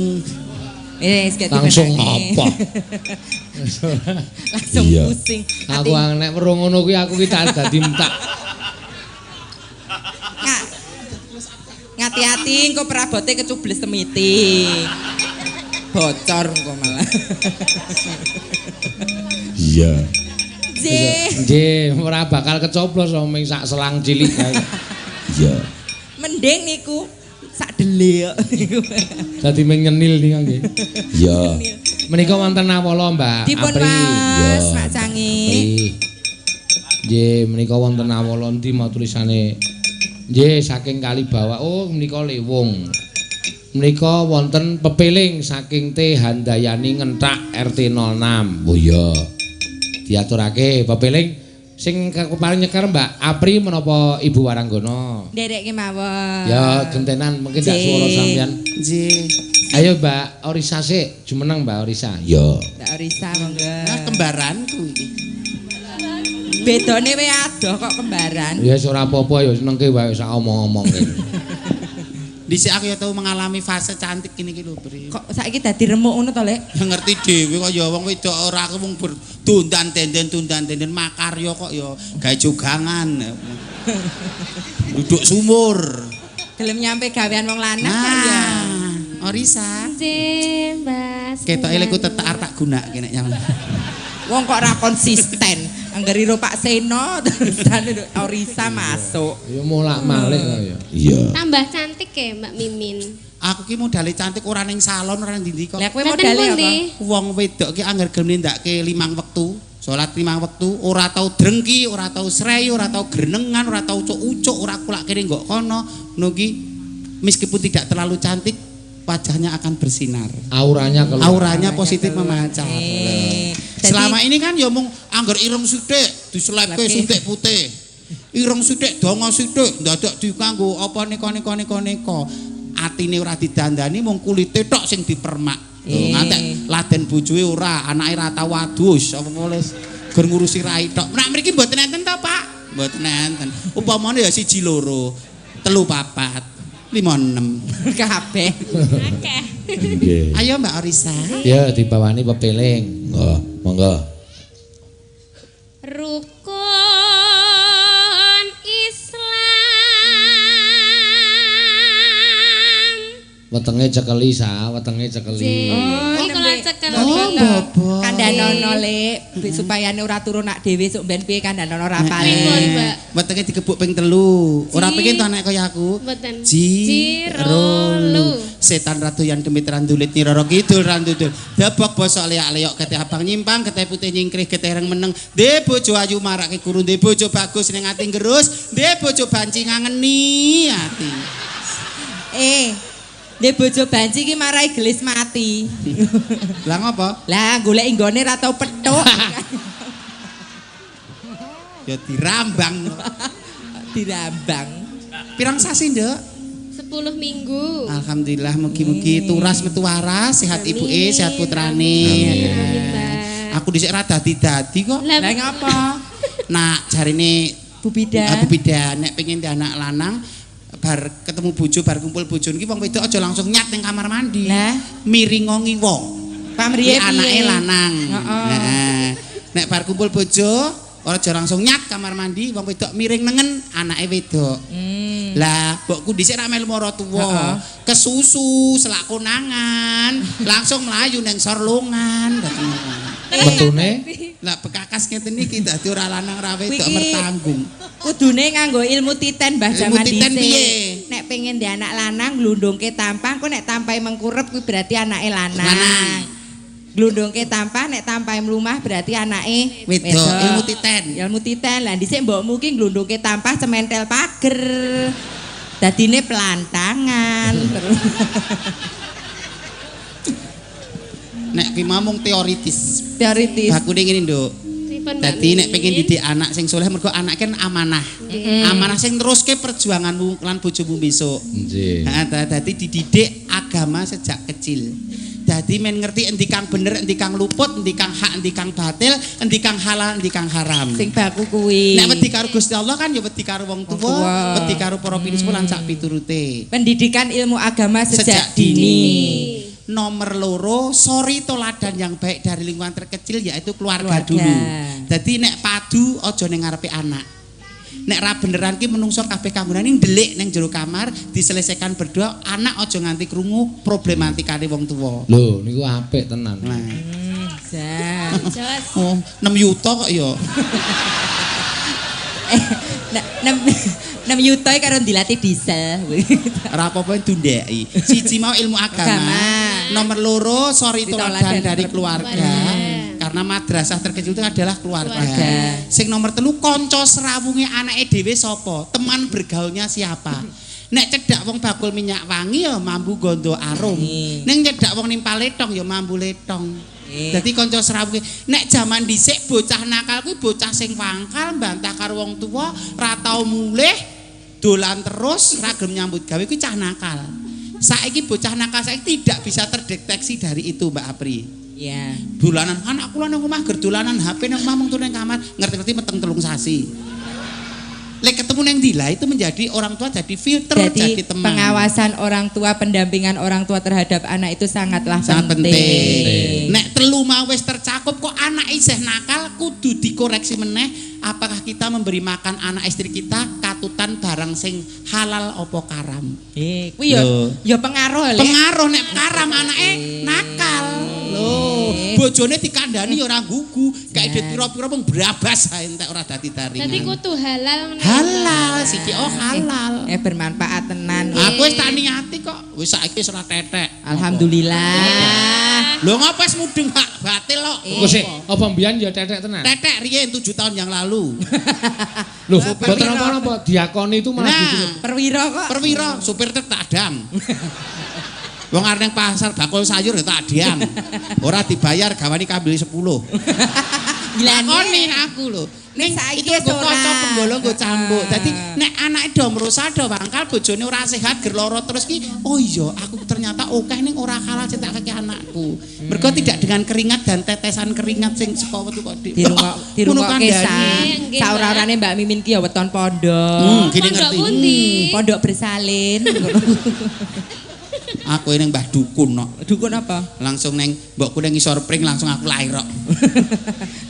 langsung apa? Langsung pusing. Aku nek weruh ngono kuwi aku ki tak dadi entak. Ngati-hati engko perabote kecubles temiti. Bocor engko malah. Iya. Nggih, ora bakal kecoblos ming sak selang cilik kae. Iya. Mending niku sak dele kok. Dadi ming nyenil ning nggih. Iya. Menika wonten awala, Mbak. Dipun Mas, Mak Cangi. Nggih, menika wonten awala endi mau tulisane? Nggih, saking Kalibawa. Oh, menika Lewung. Menika wonten pepeling saking T Handayani Ngentak RT 06. Oh iya. Diaturake pepeling sing paling nyeker Mbak Apri menapa Ibu Waranggana? Nderekke mawon. Ya, gentenan mungkin dak swara sampean. Nggih. Ayo Mbak Orisa sik, jumeneng Mbak Orisa. Ya. Mbak Orisa monggo. Nah, kembaranku iki. Bedone wae adoh kok kembaran. Ya wis ora apa-apa ya senengke wae sak omong-omong. Dhisik aku ya tau mengalami fase cantik gini iki lho, Bri. Kok saiki dadi remuk ngono to, Lek? Ya ngerti dhewe kok ya wong wedok ora aku wong tundan-tenden makarya kok ya gawe jogangan. Duduk sumur. Gelem nyampe gawean wong lanang kan ya. Orisa. Nggih, Mbak. Ketoke lek tetek tak gunake nek nyampe. Wong kok ora konsisten. Anggeriro Pak Seno terus Orisa masuk. Ya molak-malik kok ya. Iya. Tambah cantik ya Mbak Mimin. Aku ki modale cantik ora ning salon ora ndi kok. Lah kowe modale apa? Wong wedok ki angger gelem nindakke 5 wektu, salat 5 wektu, ora tau drengki, ora tau srei, ora tau grenengan, ora tau ucuk-ucuk, ora kulak kene nggo kono. Ngono ki meskipun tidak terlalu cantik, wajahnya akan bersinar. Auranya keluar. Auranya positif memancar. Selama ini kan ya mung angger ireng sithik diselepke suntik putih. Ireng sithik donga sithik ndadak dikanggo apa nika. Atine ora didandani mung kulite tok sing dipermak. Ngantek laden bojoe ora, anake ra tau wadus apa wis ger ngurusi rai tok. Nek mriki mboten enten to, Pak? Mboten enten. Upamane ya 1 2 3 4 5 6 kabeh. Akeh. Nggih. Ayo Mbak Orisa. Ya dibawani pepeling. Monggo. Rukun Islam. Wetenge cekeli wetenge cekeli. Oh, iki kula cekel. Bobo. Kandhanono Lek, supaya ora turu nak dhewe sok ben piye kandhanono rapale. Pripun, Mbak? Wetenge digebuk ping 3. Ora pengen to anak kaya aku. Mboten. Jirolu. Setan ratu yang demit randulit niroro kidul randudul. Debok bosok leak-leok keteh abang nyimpang, keteh putih nyingkrih, keteh reng meneng. De bojo ayu marake kuru, de bojo bagus ning ati gerus, de bojo banci ngangeni ati. De bojo banci ki marai gelis mati. Lah ngopo? Lah golek inggone ra tau petuk. Ya dirambang. Dirambang. Pirang sasi, Nduk? 10 minggu. Alhamdulillah mugi-mugi turas metu waras, sehat ibuke, sehat putrane. Amin, Mbak. Aku dhisik ra dadi-dadi kok. Lah ngapa? Nah, jarine Bu Bida. Bu Bida nek pengen di anak lanang bar ketemu bojo bar kumpul bojo niki wong wedok aja langsung nyat ning kamar mandi. Lah Miringo ngiwo. pamriye Anake lanang. Heeh. Heeh. Nek bar kumpul bojo ora aja langsung nyat kamar mandi wong wedok miring nengen anake wedok. Lah mbokku dhisik ra melu mara tuwa. Kesusu, selak konangan, langsung mlayu ning sorlongan. Metune Lah bekakas ngeten iki dadi ora lanang ra wedok mertanggung. Kudune nganggo ilmu titen Mbah jaman Ilmu titen dhisik. piye? Nek pengen di anak lanang glundungke tampang, kok nek tampahe mengkurep kuwi berarti anake lanang. Lanang. Glundungke tampah, nek tampahe mlumah berarti anake Wedok, ilmu titen. Ilmu titen. Lah dhisik mbokmu ki glundungke tampah cementel pager. Dadine pelantangan. Terus Nek ki mamung teoritis. teoritis. Bakune ngene, Nduk. Pripun Mbak Dadi nek Mimin? pengen didik anak sing soleh mergo anak kan amanah. Amanah sing teruske perjuanganmu lan bojomu besok. Nggih. Heeh, dadi dididik agama sejak kecil. Dadi men ngerti endi kang bener, endi kang luput, endi kang hak, endi kang batil, endi kang halal, endi kang haram. Sing baku kuwi. Nek wedi karo Gusti Allah kan ya wedi karo wong tua. tuwa, wedi karo para pinismu lan sak piturute. Pendidikan ilmu agama sejak Sejak dini. Nomor loro, sori toladan yang baik dari lingkungan terkecil yaitu keluarga Keluarga. dulu. Jadi nek padu ojo ning ngarepe anak. Nek ra beneran ki menungso kabeh kanggonan ning ndelik ning jero kamar diselesaikan berdua, anak ojo nganti krungu problematikane wong tuwa. Lho, niku apik tenan. Nah. Jos. Oh, 6 yuta kok ya. 6 yuta karo dilatih diesel. Ora apa-apa ndundeki. Siji mau ilmu agama. Agama. Nomor loro sori Ditoladan toladan dari keluarga. keluarga. Karena madrasah terkecil itu adalah keluarga. Sing nomor telu kanca serawunge anake dhewe sapa? Teman bergaulnya siapa? Nek cedak wong bakul minyak wangi ya mambu gondo arum. Ning cedak wong nimpal letong ya mambu letong. Dadi kanca serawunge nek jaman dhisik bocah nakal kuwi bocah sing wangkal mbantah karo wong tuwa, ra tau mulih, dolan terus, ra gelem nyambut gawe kuwi cah nakal. Saiki bocah nakal saiki tidak bisa terdeteksi dari itu Mbak Apri. Ya. Dolanan anak kula nang omah ger dolanan HP nang omah mung turu nang kamar, ngerti-ngerti meteng 3 sasi. Lek ketemu nang dila itu menjadi orang tua jadi filter, jadi teman. Pengawasan orang tua, pendampingan orang tua terhadap anak itu sangatlah Sangat penting. penting. Nek telu mau wis tercakup kok anak isih nakal kudu dikoreksi meneh. Apakah kita memberi makan anak istri kita katutan barang sing halal opo karam? Kuwi Lho. ya pengaruh lho. Pengaruh nek karam anake nakal. Loh, bojone dikandani ya ora gugu, kayak dit pira-pira mung brabas ae entek ora dadi taringan. Dadi kudu halal ngono. Halal siki halal. Bermanfaat tenan. Aku wis tak niati kok, wis saiki wis ora tetek. Alhamdulillah. Lho ngopo wis mudeng hak batil kok? Kok sik apa mbiyen ya tetek tenan? Tetek riyen 7 tahun yang lalu. Lho, boten apa-apa diakoni itu malah gitu. Perwira kok. Perwira supir truk tak dang. Wong arep nang pasar bakul sayur ya tak diam. Ora dibayar gawani kambil 10. Lakoni aku lho. Ning saiki itu wis nggo ora. kanca penggolo nggo cambuk. Dadi nek anake do merusak do wangkal bojone ora sehat ger lara terus ki oh iya aku ternyata akeh ning ora halal cetakake anakku. Mergo tidak dengan keringat dan tetesan keringat sing saka wetu kok dik. Dirungokke Nggih, Mbak. saurarane Mbak Mimin ki ya weton pondok. Gini Pondok ngerti. pundi? Pondok bersalin. Aku ini Mbah Dukun no. Dukun apa? Langsung neng mbokku neng ngisor pring langsung aku lahir kok.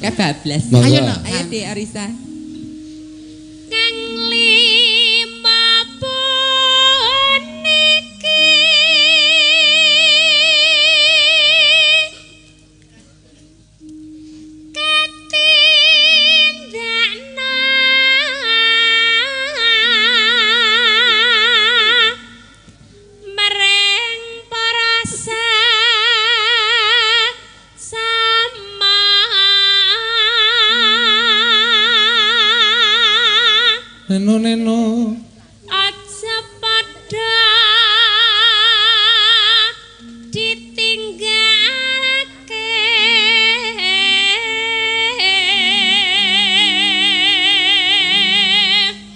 Kayak bablas. Monggo. Ayo nak. Ayo Dik Arisa. Kang lima puniki katindakna mereng para Neno. aja padha ditinggalake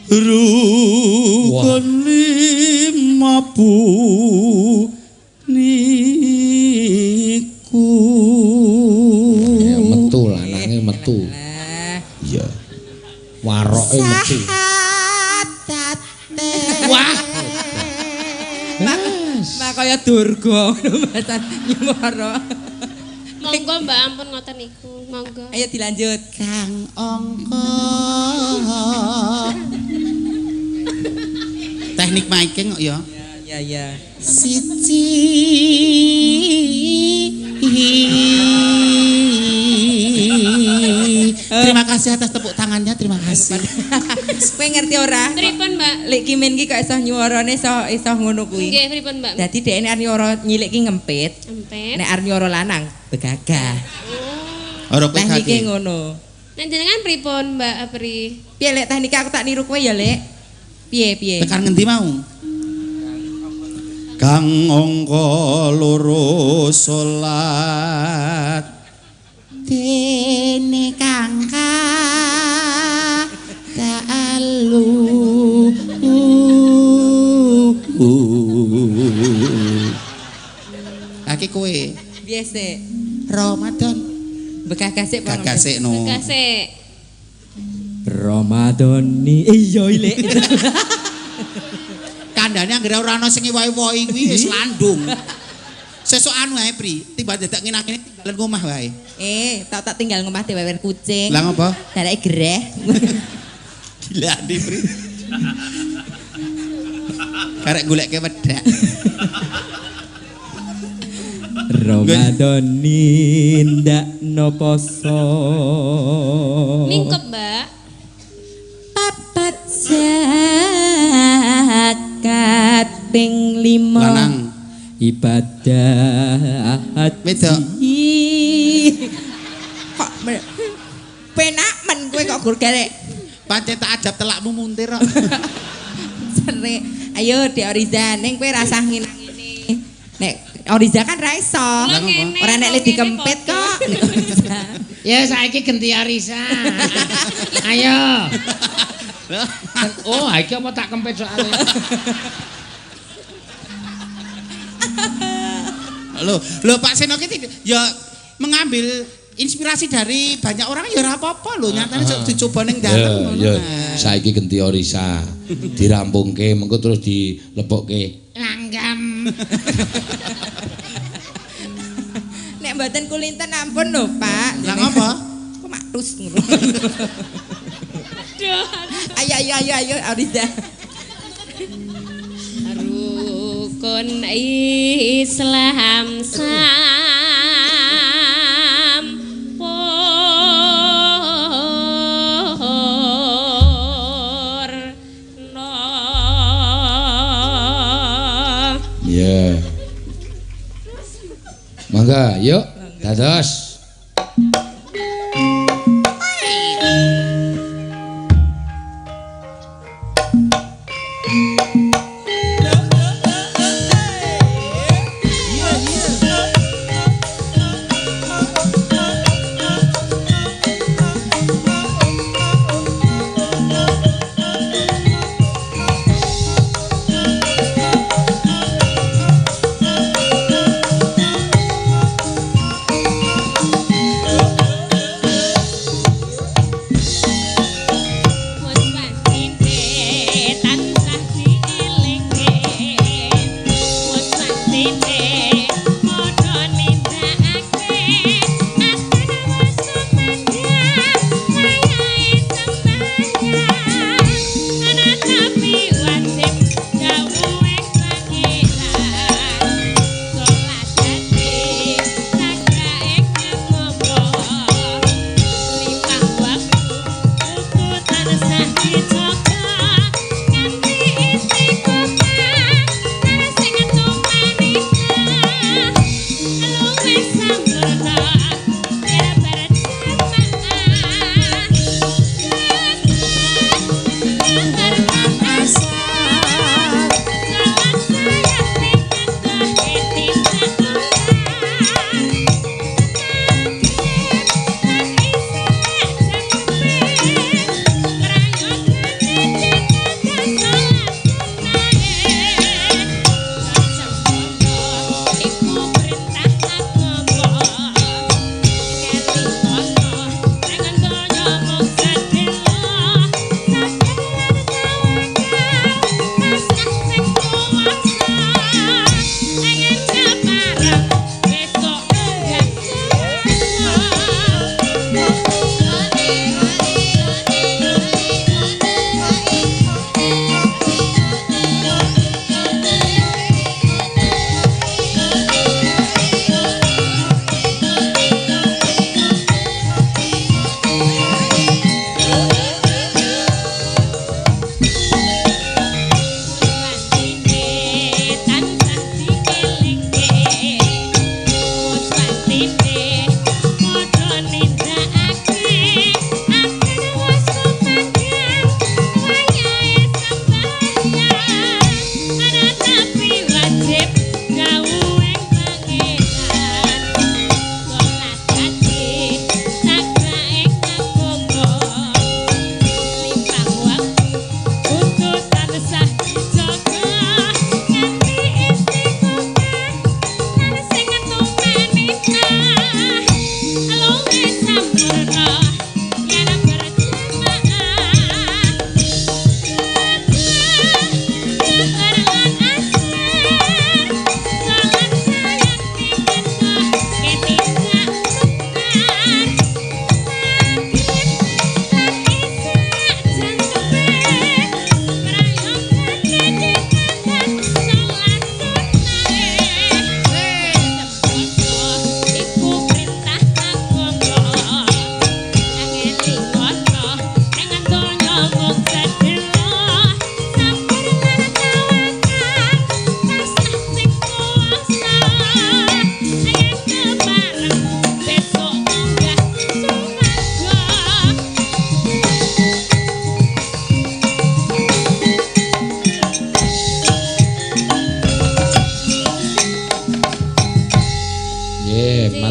Rukun lima niku. Ya metu lanange metu. Iya. Waroke metu. Wah, Mak kaya durga bahasa nyuwara. monggo Mbak ampun ngoten niku monggo Ayo dilanjut. Kang Angka. Teknik miking kok ya. Ya ya. Siji Terima kasih atas tepuk tangannya, terima kasih. Kowe ngerti ora? pripun Mbak Lek Kimin ki kok iso nyuwarane iso ngono kuwi. nggih pripun Mbak Dadi dekne arep nyuwara nyilik ki ngempit. Empet. Pet. Nek arep nyoro lanang begagah. Ora kowe Teknike gak. ngono. Nek jenengan pripun Mbak Apri? Piye lek teknik aku tak niru kowe ya, Lek? Piye? Tekan ngendi mau? Kang angka loro salat dene kangka ta'alu Aki kowe Biasa. Ramadan Begagah sik Pak. gagah sik no. Kasih. Ramadhani iya Lek. Kandhane anggere ora ana sing iwai-wai kuwi wis landung. Sesuk anu ae Pri, tiba dadak ngene-ngene tinggalan omah wae. Tak tinggal ngomah dewewer kucing. Lah ngopo? Dareke greh. Gila nih Pri. Karek goleke wedak. Ramadhani ndak no poso. Mingkep Mbak. Papat zakat ping 5. Lanang. Ibadah Wedok. Kok penak men kowe kok gur garek. Pancen tak ajab telakmu muntir kok. Sere. Ayo Dek Oriza ning kowe rasah ngene. Nek Oriza kan ra iso. Ora nek le dikempit kok. Ya saiki genti Arisa. Ayo. Oh, iki apa tak kempit soalnya. Loh Pak Seno ki ya mengambil inspirasi dari banyak orang ya ora apa-apa lho nyatane dicoba ning dalem ngono. Ya, saiki genti Orisa. Dirampungke mengko terus dilebokke. Langgam. Nek mboten kulinten ampun lho, Pak. Lah ngapa? Kok matus ngono. Ayo Oriza. Rukun Islam sampurna. Ya. Mangga, yuk. Dados.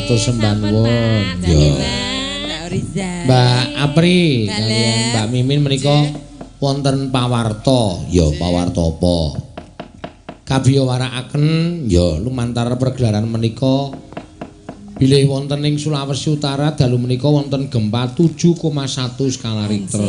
matur sembah nuwun. Yo. Mbak Apri kalian Mbak Mimin menika wonten pawarta. Ya pawarta apa? Kabiya warakaken ya lumantar pergelaran menika bilih wonten ing Sulawesi Utara dalu menika wonten gempa 7,1 skala Richter.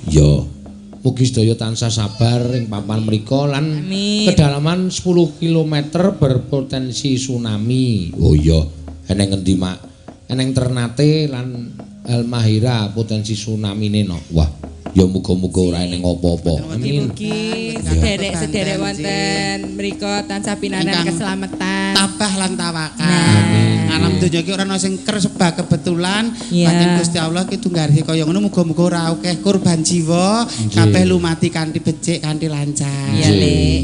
Ya. Mugi sedaya tansah sabar ing papan menika lan kedalaman 10 km berpotensi tsunami. Oh iya, eneng ngendi Mak? Eneng Ternate lan Halmahera potensi tsunami-ne no. Wah, ya muga-muga ora eneng apa-apa. Amin. Mugi sederek-sederek wonten mriku tansah pinanan keselamatan. Tabah lan tawakal. Alam donya iki ora ana sing kersebah kebetulan. Panjenengan Gusti Allah ki tunggarhe kaya ngono muga-muga ora akeh korban jiwa, kabeh lumati kanthi becik kanthi lancar. Iya, Lek.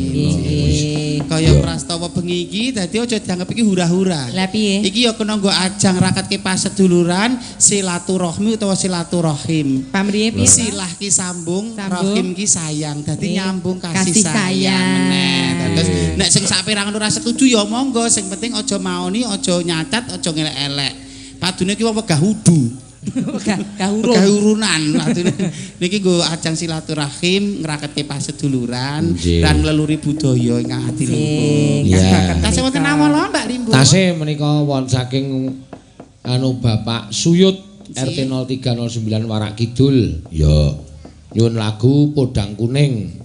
Kaya prastawa bengi iki dadi aja dianggep iki hura-hura. Lah piye? Iki ya kena nggo ajang rakatke paseduluran, silaturahmi utawa silaturahim. Pamriye piye? Silah ki sambung, rahim ki sayang. Dadi nyambung kasih sayang meneh. Terus nek sing saperangan ora setuju ya monggo, sing penting aja maoni, aja nyacat, aja ngelek-elek. Padune ki wegah wudu. Gahurunan niki nggo ajang silaturahim ngraketke paseduluran lan ngleluri budaya ingkang adiluhung. Tasih wonten awala Mbak Limbu. Tasih menika wonten saking Bapak Suyut RT 0309 Warak Kidul. Ya. Nyuwun lagu Podang Kuning.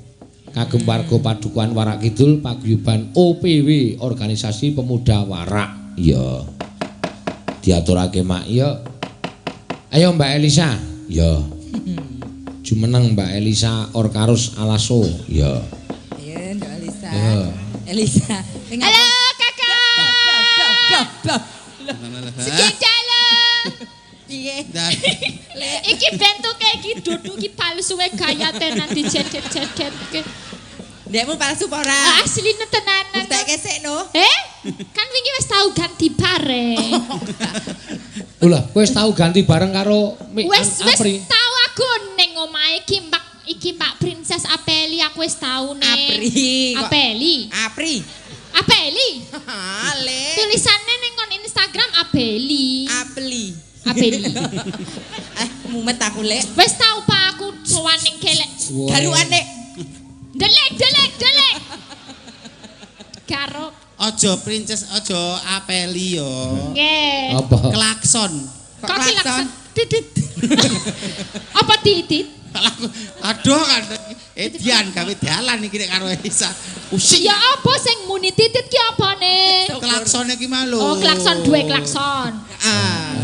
Kagem warga Padukuhan Warak Kidul paguyuban OPW Organisasi Pemuda Warak. Ya. Diaturake Mak ya. Ayo Mbak Elisa, ya. Jumeneng Mbak Elisa Orkarus Alaso, ya. Ayo Mbak Elisa. Ya. Elisa. Halo Kakak. Segedalo. Piye? Iki bentuke iki dudu iki palsuwe gayate nanti cedet-cedet iki. Ndekmu palsu apa ora? Asline tenanan. Buktekke sik no. Kan wingi wis tau ganti bareng. Ulah, kowe wis tau ganti bareng karo Apri. Wis tau aku ning omahe iki Mbak Princess Apeli aku wis tau ning. Apri. Ale. Tulisannya ning kon Instagram Apeli. Mumet aku Lek. Wis tau Pak aku sowan ning kelek. Garuane. Delek. Karo Aja Princess, aja Apeli yo. Nggih. Apa? Klakson. Kok klakson? Titit. Apa titit? Aduh kan Dian gawe dalan iki nek karo Elisa. Pusing. Ya apa sing muni titit ki apane? Klaksone ki malu. Oh, klakson duwe klakson.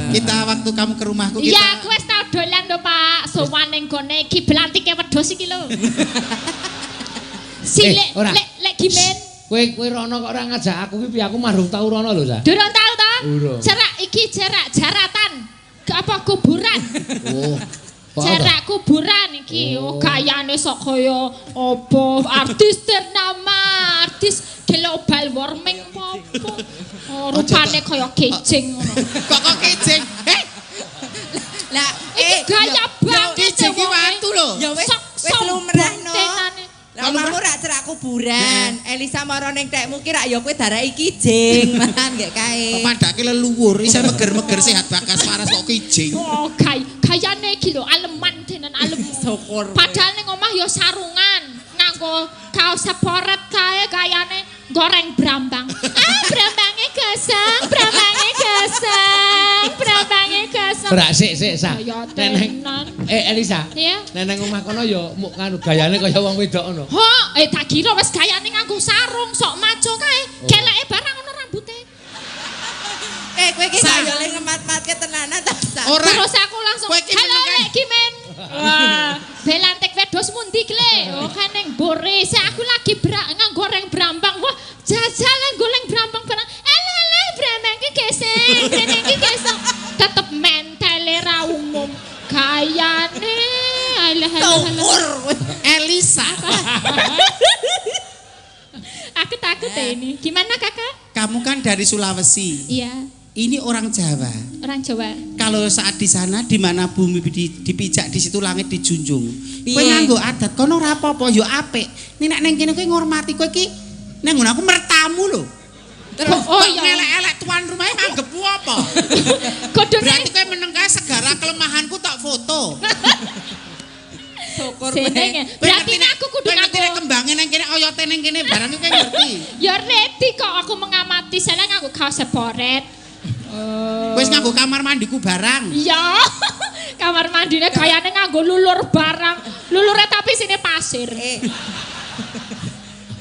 Kita waktu kamu ke rumahku kita. Iya, aku wis tau dolan lho Pak. Sowan ning gone iki belantike wedhus iki lho. Lek gimen. Kowe rono kok ora ngajak aku ki piye aku marung tau rono lho, Sa. Durung tau ta? Durung. Cerak iki jaratan. Apa kuburan? Oh. Cerak kuburan iki. Oh, gayane sok kaya apa artis ternama, artis global warming apa. Oh, rupane kaya kejing ngono. Kok kejing? Lah, iki gaya banget kejing iki watu lho. Ya wis lumrah no. Lah Kalau kamu rak cerak kuburan, Elisa maro ning tekmu ki rak ya kowe darai kijing, man nggih kae. Padake leluhur, isa meger-meger sehat bakas waras kok kijing. Oh, gayane iki lho aleman tenan alem. Syukur. Padahal ning omah ya sarungan, nganggo kaos seporet kae gayane goreng brambang. Brambange gesang. Ora sik Sa. Neneng. Elisa. Iya. Neneng omah kono ya muk kanu gayane kaya wong wedok ngono. Ho, tak kira wis gayane nganggo sarung sok maco kae. Keleke barang ono rambute. Kowe iki kaya le ngemat-matke tenanan ta. Terus aku langsung halo Lek Kimen. Wah, belantik wedhus mundi kle. Oh, kan ning Bore. Aku lagi goreng brambang. Wah, jajalan goleng brambang barang. Eleh brambang ki geseng. Tetep mentele ra umum. Gayane Elisa. Aku takut ini. Gimana Kakak? Kamu kan dari Sulawesi. Iya. Ini orang Jawa. Orang Jawa. Kalau saat di sana di mana bumi dipijak di situ langit dijunjung. Kowe nganggo adat kono ora apa-apa ya apik. Nek neng kene kowe ngormati kowe iki nang ngono aku mertamu lho. Terus oh iya. Elek-elek tuan rumahnya nganggepmu apa? Kudune Berarti kowe meneng kae segala kelemahanku tak foto. Syukur senenge. Berarti aku kudu ngerti nek kembange nang kene oyote nang kene barang kowe ngerti. Ya ngerti kok aku mengamati salah nganggo kaos seporet. Wis nganggo kamar mandiku barang. Iya. Kamar mandine gayane nganggo lulur barang. Lulure tapi sini pasir.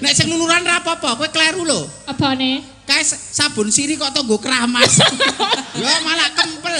Nek sing luluran ra apa-apa, kowe kleru lho. Apane? Kae sabun siri kok tonggo keramas. Ya malah kempel.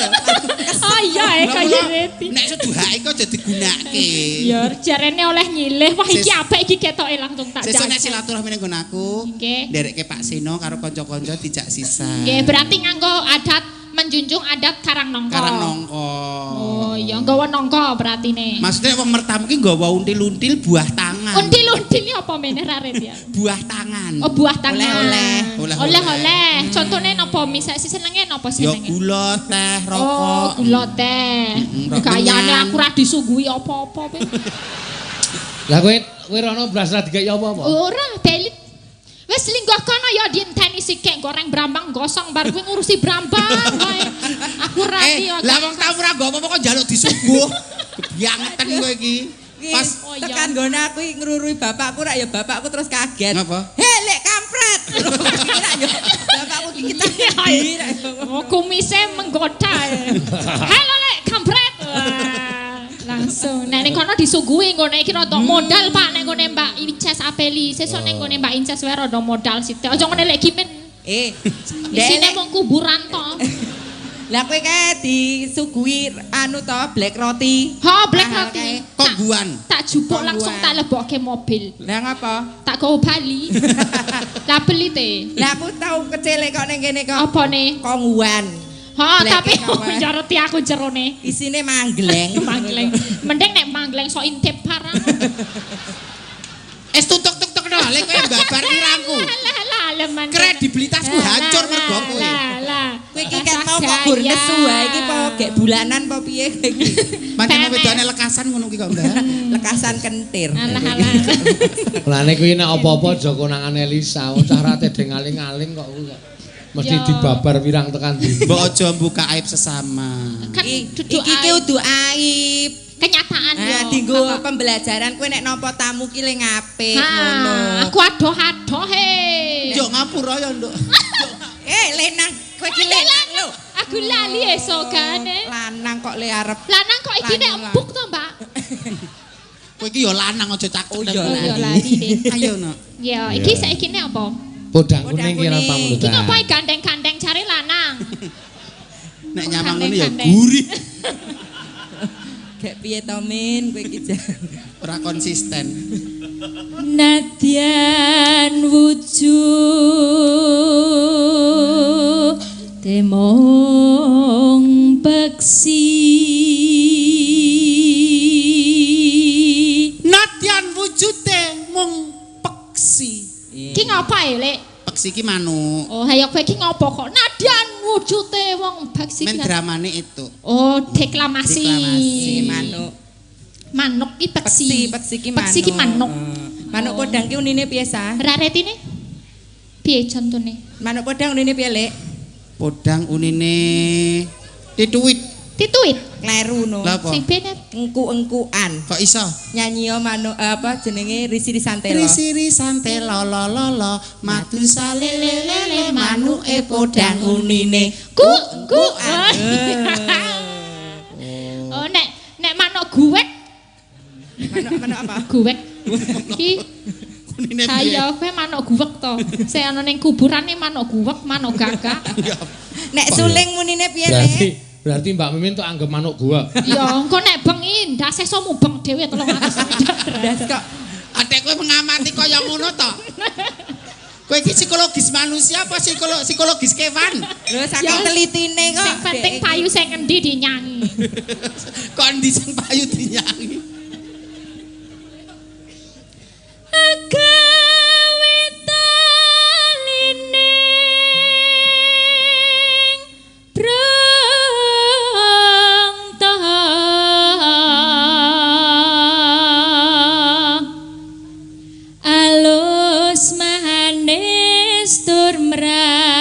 Oh iya kaya ngerti. Nek seduhake kok aja digunakake. Ya jarene oleh nyilih. Wah iki apik iki ketoke langsung tak Sesuk nek jajal. silaturahmi ning nggon aku. Nggih. Nderekke Pak Sino karo kanca-kanca dijak sisa. Nggih, berarti nganggo adat menjunjung adat karang nongko. Karang nongko. Oh iya, nggawa nongko berarti nih. Maksudnya wong mertamu ki nggawa until-until buah tangan. Until-until ini apa meneh raret ya? Buah tangan. Oh, buah tangan. Oleh-oleh. Oleh-oleh. Contohnya napa misal senenge napa Ya senenge? gula, teh, Oh, rokok. gula teh. Gayane aku ra disuguhi apa-apa kowe. Lah kowe rono blas ra digawe apa-apa? Ora, delit. Wes linggah kono ya dienteni sithik goreng brambang gosong bar kuwi ngurusi brambang wae. Aku ra ya. Lah wong tamu ra nggo apa-apa kok njaluk disuguh. Kebiangeten kowe iki. Pas Oh, iya. tekan nggone aku ngrurui bapakku rak ya bapakku terus kaget. Ngapa? Lek kampret. Kira ya bapakku kita di. Oh, kumise menggoda. Halo lek kampret. Wah, langsung. Nek ning kono disuguhi nggone iki rada modal Pak nek nggone Mbak Inces Apeli. Sesuk ning nggone Mbak Inces wae rada modal sithik. Aja ngene lek Kimen. Isine mung kuburan to. Lah kowe kae disuguhi anu to black roti. Ha, black roti. Kongguan. Tak jupuk langsung tak lebokke mobil. Lah ngapa? Tak go Bali. Lah beli te. Lah aku tau kecil kok ning kene kok. Apa nih? Kongguan. Ha, Black tapi kawan. ngerti aku jerone. Isine manggleng. Manggleng. Mending nek manggleng sok intip parang. Es tutuk-tutuk no, lek kowe babar kirangku. Lah, Kredibilitasku hancur mergo kowe. Lah. Kowe iki kan mau kok gur nesu wae iki apa gek bulanan apa piye kowe iki? Pancen wedane lekasan ngono ki kok Mbak. Lekasan kentir. Alah. Mulane kuwi nek apa-apa aja konangan Elisa, cah rate deng aling-aling kok kuwi. Mesti Ya. dibabar wirang tekan ndi. Mbok aja buka aib sesama. Kan Iki kudu aib. kenyataan yo. Dinggo pembelajaran kowe nek nampa tamu ki le ngapik ngono. Aku adoh-adoh he. Yo ngapura ya, Nduk. Lenang kowe ki lenang lho. Aku lali esokane. Lanang kok le arep. Lanang kok iki nek Lanang. empuk to, Mbak? Kowe iki yo lanang aja cak. Oh, Oh yo lali deh. Ayo no. Ya, iki saiki nek apa? Podang Podang kuning ki kuning. pamu Iki ngopo gandeng-gandeng cari lanang. Nek nyamang ngene ya Gandeng-gandeng. gurih. Gek piye to Min kowe iki jan. Ora konsisten. Nadyan wujud temong peksi Nadyan wujude mung peksi. ki ngapa ya Lek? Peksi ki manuk. Oh ayo kowe ki ngopo kok Nadyan wujude wong peksi Men dramane itu. oh deklamasi Deklamasi. Manuk. manuk ki peksi Peksi ki manuk. peksi ki manuk Manuk podang ki unine piye sa? raretine piye contone Manuk podang unine piye Lek? Podang unine tituit. tituit Kleru no. Lah apa? sing bener Engku-engkuan. Kok iso? Nyanyi manuk apa jenenge Risi Risantelo. Risiri sante lolo lolo matu salelelele manuke podang unine. ku oh nek manuk guwek Manuk apa? guwek ki Unine piye? saya kowe manuk guwek to sing ana ning kuburan ning manuk guwek manuk gagak Nek suling munine piye Lek? Berarti Mbak Mimin tuh anggap manuk gua. ya engko nek bengi ndase so mubeng dhewe 300 meter Das kok Adek kowe mengamati kaya ngono to? Kowe iki psikologis manusia apa psikologis kewan? lho saking telitine kok. sing penting Dek iki. payu sing endi dinyanyi Kondi sing payu dinyanyi. agawe talining brangta alus manis tur mrang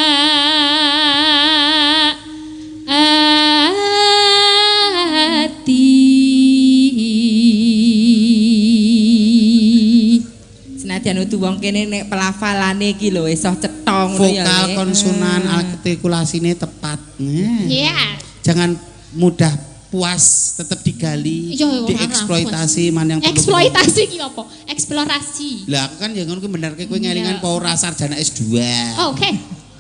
senadyan udu wong kene nek pelafalane iki lho iso cetha ngono ya. Vokal konsonan artikulasine tepat. Iya. Jangan mudah puas, tetap digali, dieksploitasi mana yang perlu. Eksploitasi ki apa? Eksplorasi. Lah aku kan ya ngono kuwi bener kowe ngelingan apa ora sarjana S2. Oh, oke.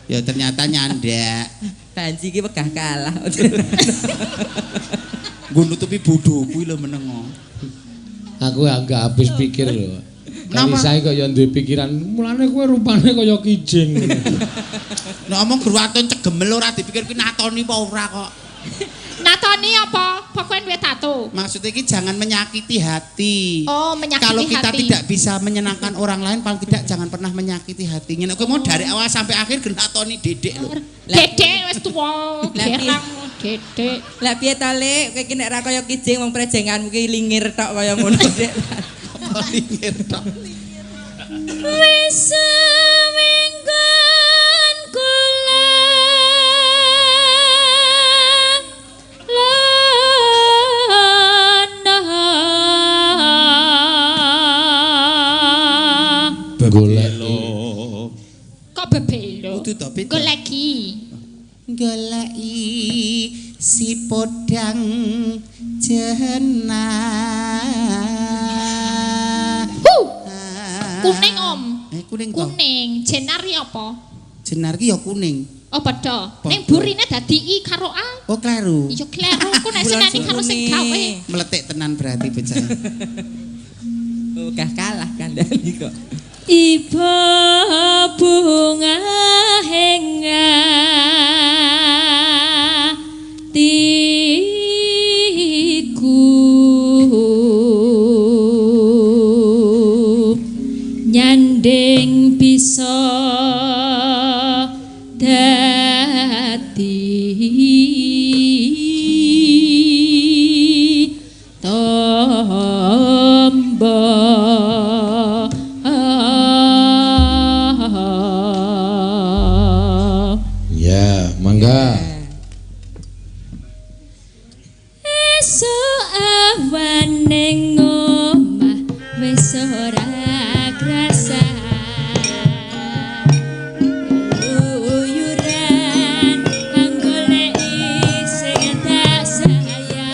Ya ternyata nyandak. Panji iki wegah kalah. Nggo nutupi bodohku lho menengo. Aku agak habis pikir lho. Nama saya kok ya duwe pikiran, mulane kowe rupane kaya kijing. Nek omong gerwaton cegemel ora dipikir kuwi natoni apa ora kok. Natoni apa? Pokoknya duwe tato. Maksudnya ini jangan menyakiti hati. Oh, menyakiti Kalau kita hati. tidak bisa menyenangkan orang lain, paling tidak jangan pernah menyakiti hatinya. Aku mau dari awal sampai akhir genatoni dedek lho. Dedek wis tuwa, gerang dedek. Lah piye ta Lek, kowe iki nek ra kaya kijing wong prejenganmu ki lingir tok kaya ngono Dek. Lingir tok. Wis semingguan kula Goleki. Kok bebelo? Kudu to pit. Goleki. Goleki si podang jenah. Kuning Om. Kuning to. Kuning. Jenari apa? Jenar ki ya kuning. Oh padha. Padha. Ning burine dadi I karo A. Oh kleru. Iya kleru ku nek senani karo sing gawe. Meletik tenan berarti bocah. Wegah kalah kandhani kok. Iba bunga henga tiku nyanding bisa dadi tombo. Ya, mangga. Esuk awan ning omah wis ora krasa. Uyuran anggoleki sing tak sayang.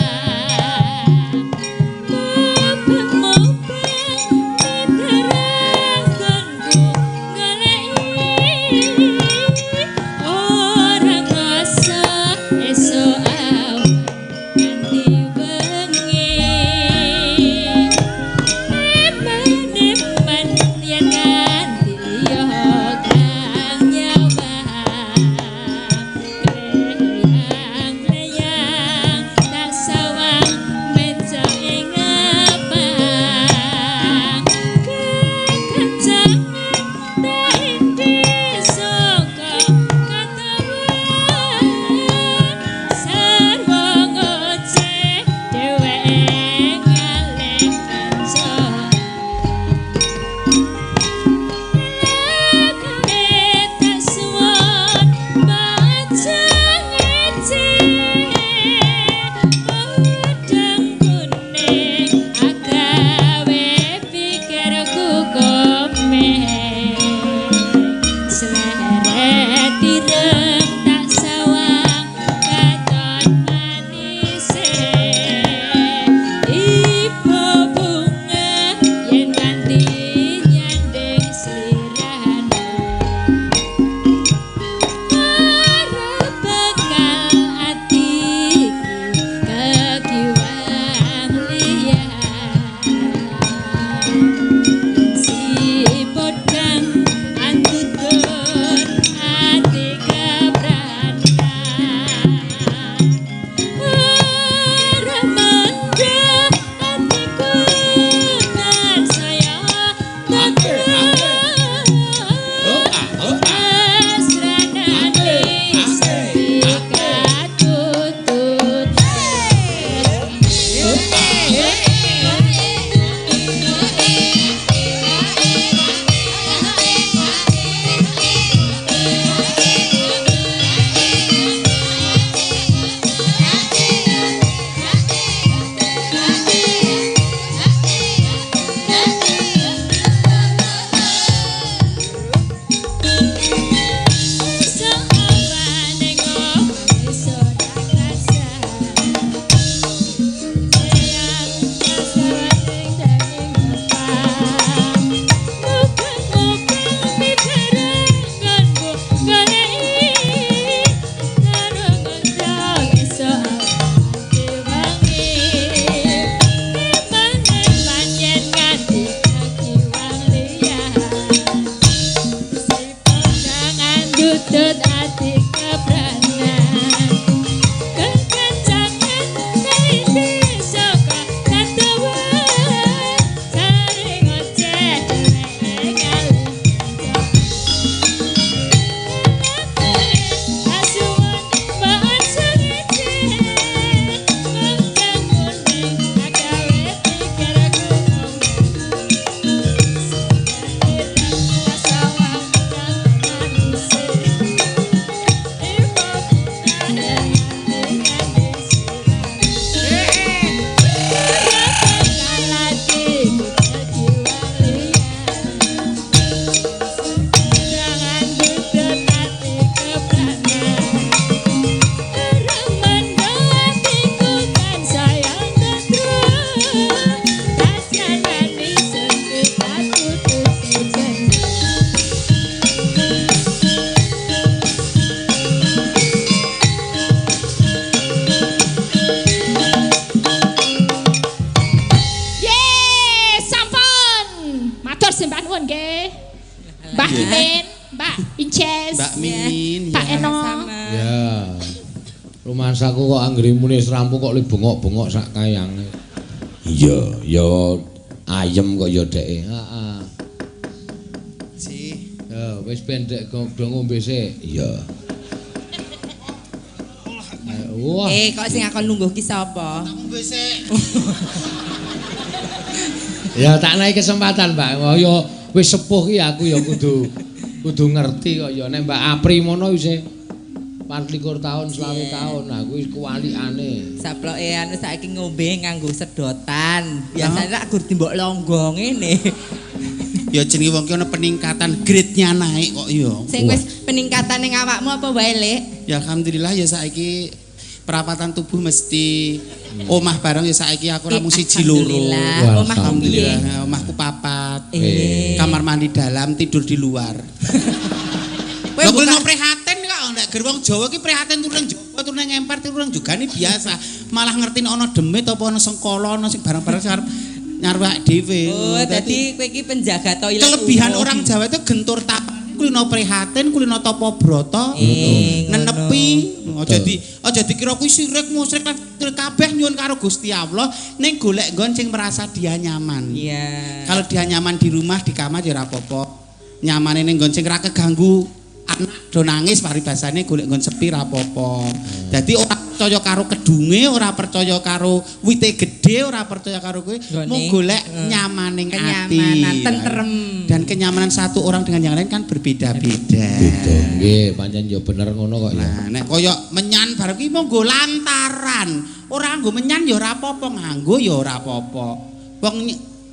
Mubeng-mubeng diterang gonku goleki. Ora krasa esuk awan nganti bengi. Emane Mimin, Mbak Inces, Mbak Mimin, Pak ya. Eno. Ya. Rumasaku kok anggere muni serampu kok li bengok-bengok sak kayange. Iya, ya ayem kok ya dheke. Heeh. Si. Ya, wis pendek kok do ngombe sik. Iya. Wah. Kok sing akon lungguh ki sapa? Ngombe sik. Ya tak naik kesempatan, Mbak. Oh, ya wis sepuh ki aku ya kudu ngerti kok ya nek Mbak Apri mono isih 24 tahun, 20 tahun. Aku wis kuwalikane. Saploke anu saiki ngombe nganggo sedotan. Biasane lak gur dimbok longgo ngene. Ya jenenge wong ki ana peningkatan grade-nya naik kok ya. Sing wis peningkatan ning awakmu apa wae, Lek? Ya alhamdulillah ya saiki perapatan tubuh mesti omah bareng ya saiki aku namung siji loro. Alhamdulillah. Omah Alhamdulillah. Omahku papat. Kamar mandi dalam, tidur di luar. Lha kuwi no prihatin kok nek ger wong Jawa ki prihatin turun Jawa turun ngempar turun juga ini biasa. Malah ngerti ana demit apa ana sengkala ana sing barang-barang sing arep nyarwak dhewe. Oh, dadi kowe iki penjaga toilet. Kelebihan orang Jawa itu gentur tapak kulino prihatin, kulino topo broto, nenepi. Aja dikira kuwi sirik musyrik lan kabeh nyuwun karo Gusti Allah ning golek nggon sing merasa dia nyaman. Iya. Kalau dia nyaman di rumah di kamar ya ora apa-apa. Nyamane ning nggon sing ora keganggu anak do nangis paribasane golek nggon sepi ora apa-apa. Dadi ora percaya karo kedunge, ora percaya karo wite gedhe, ora percaya karo kowe, mung golek nyamaning ati. Kenyamanan, tentrem. Dan kenyamanan satu orang dengan yang lain kan berbeda-beda. Beda nggih, pancen ya bener ngono kok ya. Nah, nek kaya menyan bareng ki monggo lantaran. Ora nganggo menyan ya ora apa-apa, nganggo ya ora apa-apa. Wong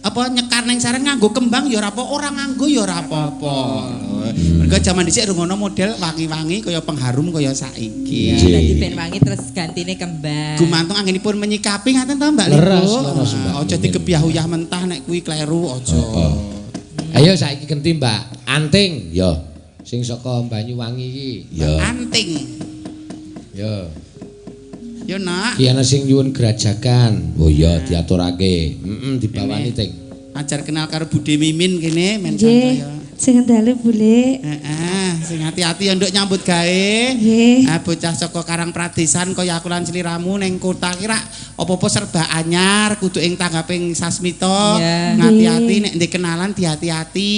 apa nyekar ning sareng nganggo kembang ya ora apa, ora nganggo ya ora apa-apa. Mergo jaman dhisik rungono model wangi-wangi kaya pengharum kaya saiki. Dadi ben wangi terus gantine kembang. Gumantung anggenipun menyikapi ngaten to Mbak Leres, Lipo. leres, Mbak. Aja dikebyah-uyah mentah nek kuwi kleru aja. Ayo saiki genti Mbak Anting ya sing saka Banyuwangi iki. Ya. Anting. Ya. Yo nak. Ki ana sing nyuwun gerajakan. Oh iya diaturake. Dibawani Ting. Ajar kenal karo Bude Mimin kene men santai. Sing dalu bule. Heeh, sing hati-hati ya nduk nyambut gawe. Nggih. Ah bocah saka Karang Pradesan kaya aku lan sliramu ning kota ki rak apa-apa serba anyar, kudu ing tanggaping sasmita. Ngati-ati nek ndek kenalan dihati-hati.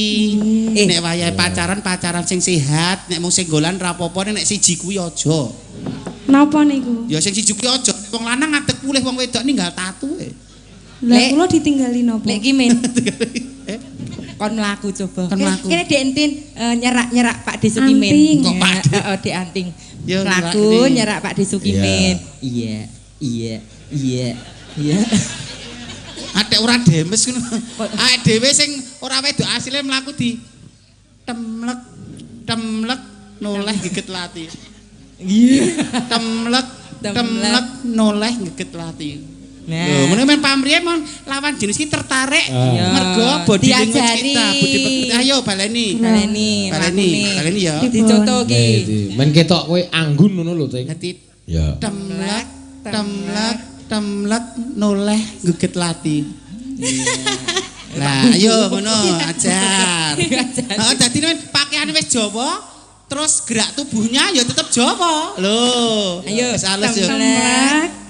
Nek wayahe pacaran sing sehat, nek mung senggolan ra apa-apa, nek siji kuwi aja. Napa niku? Ya sing siji kuwi aja. Wong lanang ngadeg pulih, wong wedok ninggal tatu. Lah kula ditinggali napa? Lek ki men. Kon mlaku coba. Kon mlaku. Kene Dek Entin nyerak Pak De Sukimin. Anting. Kok Pak De? Heeh, Dek Anting. Yo, Mlaku nyerak nyerak Pak De Sukimin. Iya. Atek ora demes ngono. Awake dhewe sing ora wedok asile mlaku di temlek noleh geget lati. Iya. Temlek noleh geget lati. Nah. Lho, ngene men pamrih mon lawan jenis ki tertarik mergo body language Diajari. kita, body pekerti. Ayo baleni. Baleni ya. Dicontoh ki. Men ketok kowe anggun ngono lho Ting. Dadi Ya. temlek noleh geget lati. Lah, ayo ngono ajar. Heeh, dadi men pakaiane wis Jawa, terus gerak tubuhnya ya tetep Jawa. Lho. Ayo, wis halus ya.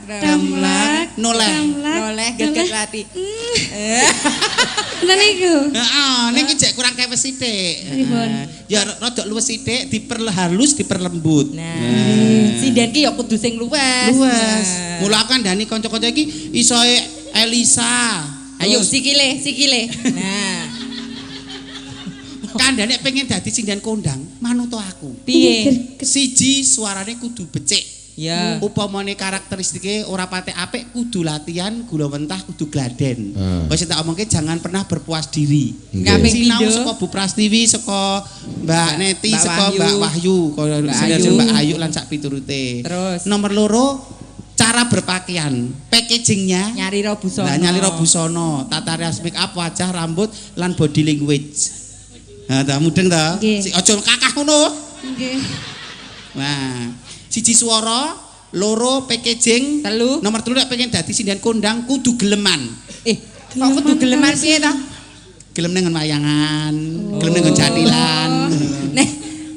Temlek Noleh. geget lati. Lha niku. Heeh, ning jek kurang kewes sithik. Ya rada luwes sithik, diperhalus, diperlembut. Nah, sinden ki ya kudu sing luwes. Luwes. Mula kandhani kanca-kanca iki isoe Elisa. Ayo sikile. Nah, Kandhane pengen dadi sindian kondang, manut aku. piye? Siji suarane kudu becik. Ya. Upamane karakteristike ora patek apik kudu latihan, gula mentah kudu gladen. Wis tak omongke jangan pernah berpuas diri. Kaping Sinau pindho. saka Bu Prastiwi, saka Mbak Neti, Mbak saka Wahyu. Mbak Wahyu, kaya Mbak Ayu lan sak piturute. Terus Nomor loro cara berpakaian, packagingnya. nyari busana. Nah, nyali busana, tata rias make up, wajah, rambut lan body language. Nah, ta mudeng ta? Nggih. Si aja kakah ngono. Nggih. Nah, siji swara, loro packaging, Telu. nomor 3 nek pengen dadi sindian kondang kudu geleman. Kok kudu geleman piye ta? Gelem nang wayangan, gelem nang jatilan.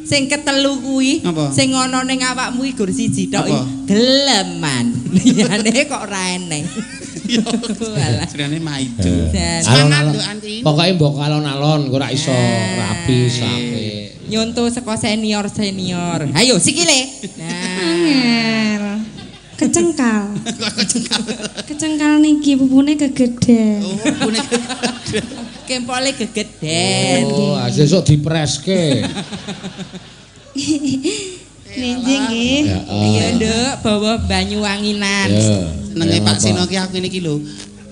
Sing ketelu kuwi, sing ana ning awakmu iki gur siji tok geleman. Liyane kok ora eneng. Yo, jenenge maido. Semangat lho Anti. Pokoke mbok alon-alon ora iso rapi sampe. Nyonto saka senior. Ayo sikile. Angel. Kecengkal. Kecengkal niki pupune kegeden. Oh, pupune kegeden. Kempole gegeden. Oh, sesuk dipreske. Nenjing nggih. Iya, Nduk, bawa Banyuwanginan. Nenge Pak Sino ki aku niki lho,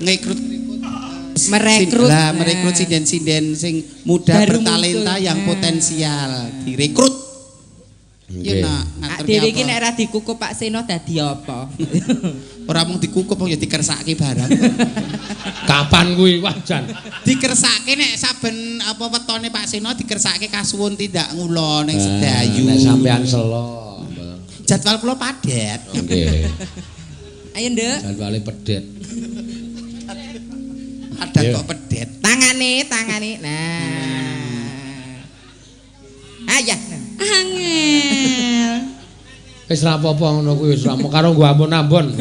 ngekrut merekrut sinden-sinden sing muda bertalenta yang potensial, direkrut. Iya nak, ngatur ki. Dhewe iki nek ora dikukup Pak Sino dadi apa? Ora mung dikukup ya dikersake barang. Kapan kuwi wah jan? Dikersake nek saben apa wetone Pak Sino dikersake kasuwun tindak ngula ning Sedayu. Nek sampean selo. Jadwal kula padat. Nggih. Ayo, Nduk. Jadwale pedet. Padat kok pedet. Tangane. Nah. Ayah. Angel. Wis ra apa-apa ngono kuwi wis ra karo nggo ambon-ambon.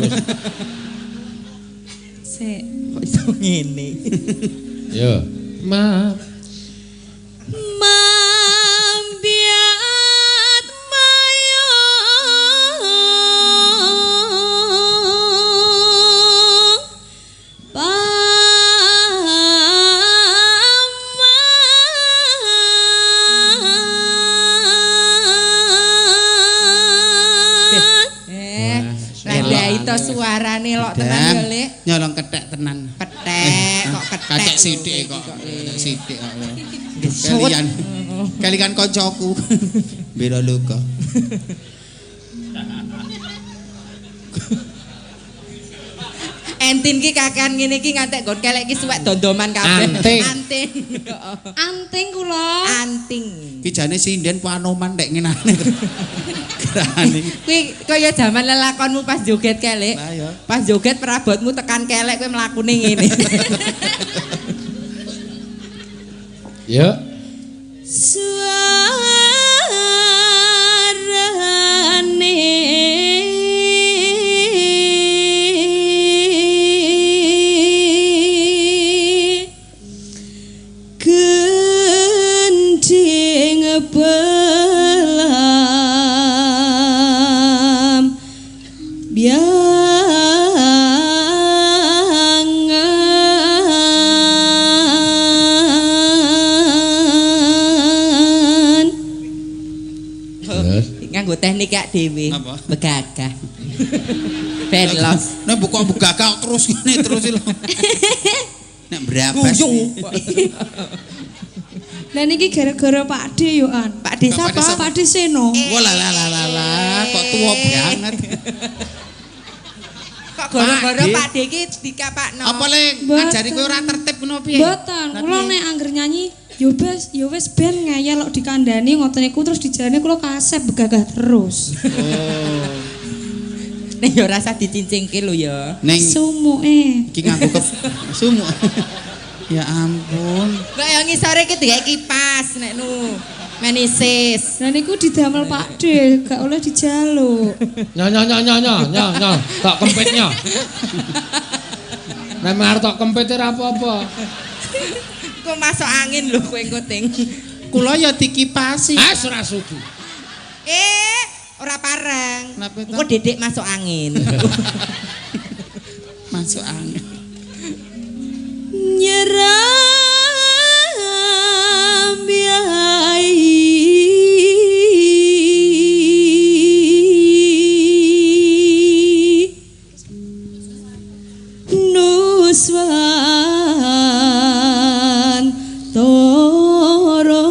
Sik. Kok iso ngene? Yo. Mambiat mayo Itu suarane lok tenan yo, Lek. Nyolong kethek tenan. Kethek kok kethek. Kacek sithik kok. Sithik kok. Kalian kancaku. Bela luka. Entin ki kakean ngene iki ngantek nggon kelek ki suwek dondoman kabeh. Anting. Anting kula. Anting. Ki jane sinden panoman nek ngenane. Gerane. Kuwi kaya jaman lelakonmu pas joget kelek. Pas joget perabotmu tekan kelek kowe mlakune ngene. Yo. Teknik kak dewe begagah benlos nek buka begagah terus ngene terus lho nek brabas Lah niki gara-gara Pak D yo an. Pak D sapa? Pak D Seno. Wah la kok tuwa banget. Kok gara-gara Pak D iki dikapakno. Apa le ngajari kowe ora tertib ngono piye? Mboten, kula nek angger nyanyi yo wis ben ngeyel kok dikandani ngoten niku terus dijalane kula kasep begagah terus. Oh. Nek yo rasa dicincingke lho ya. Ning sumuke. Iki nganggo sumuk. Ya ampun. Lah yang ngisore iki digawe kipas nek nu. Menisis. Lah niku didamel Pak D, gak oleh dijaluk. Nyo. Tok kempitnya. Nek marep tok kempit ora apa-apa. Kok masuk angin lho kowe engko ting. Kula ya dikipasi. Ah, ora sudi. Ora pareng. Napa to? Engko dedek masuk angin. Masuk angin. Nyeram biai nuswan toro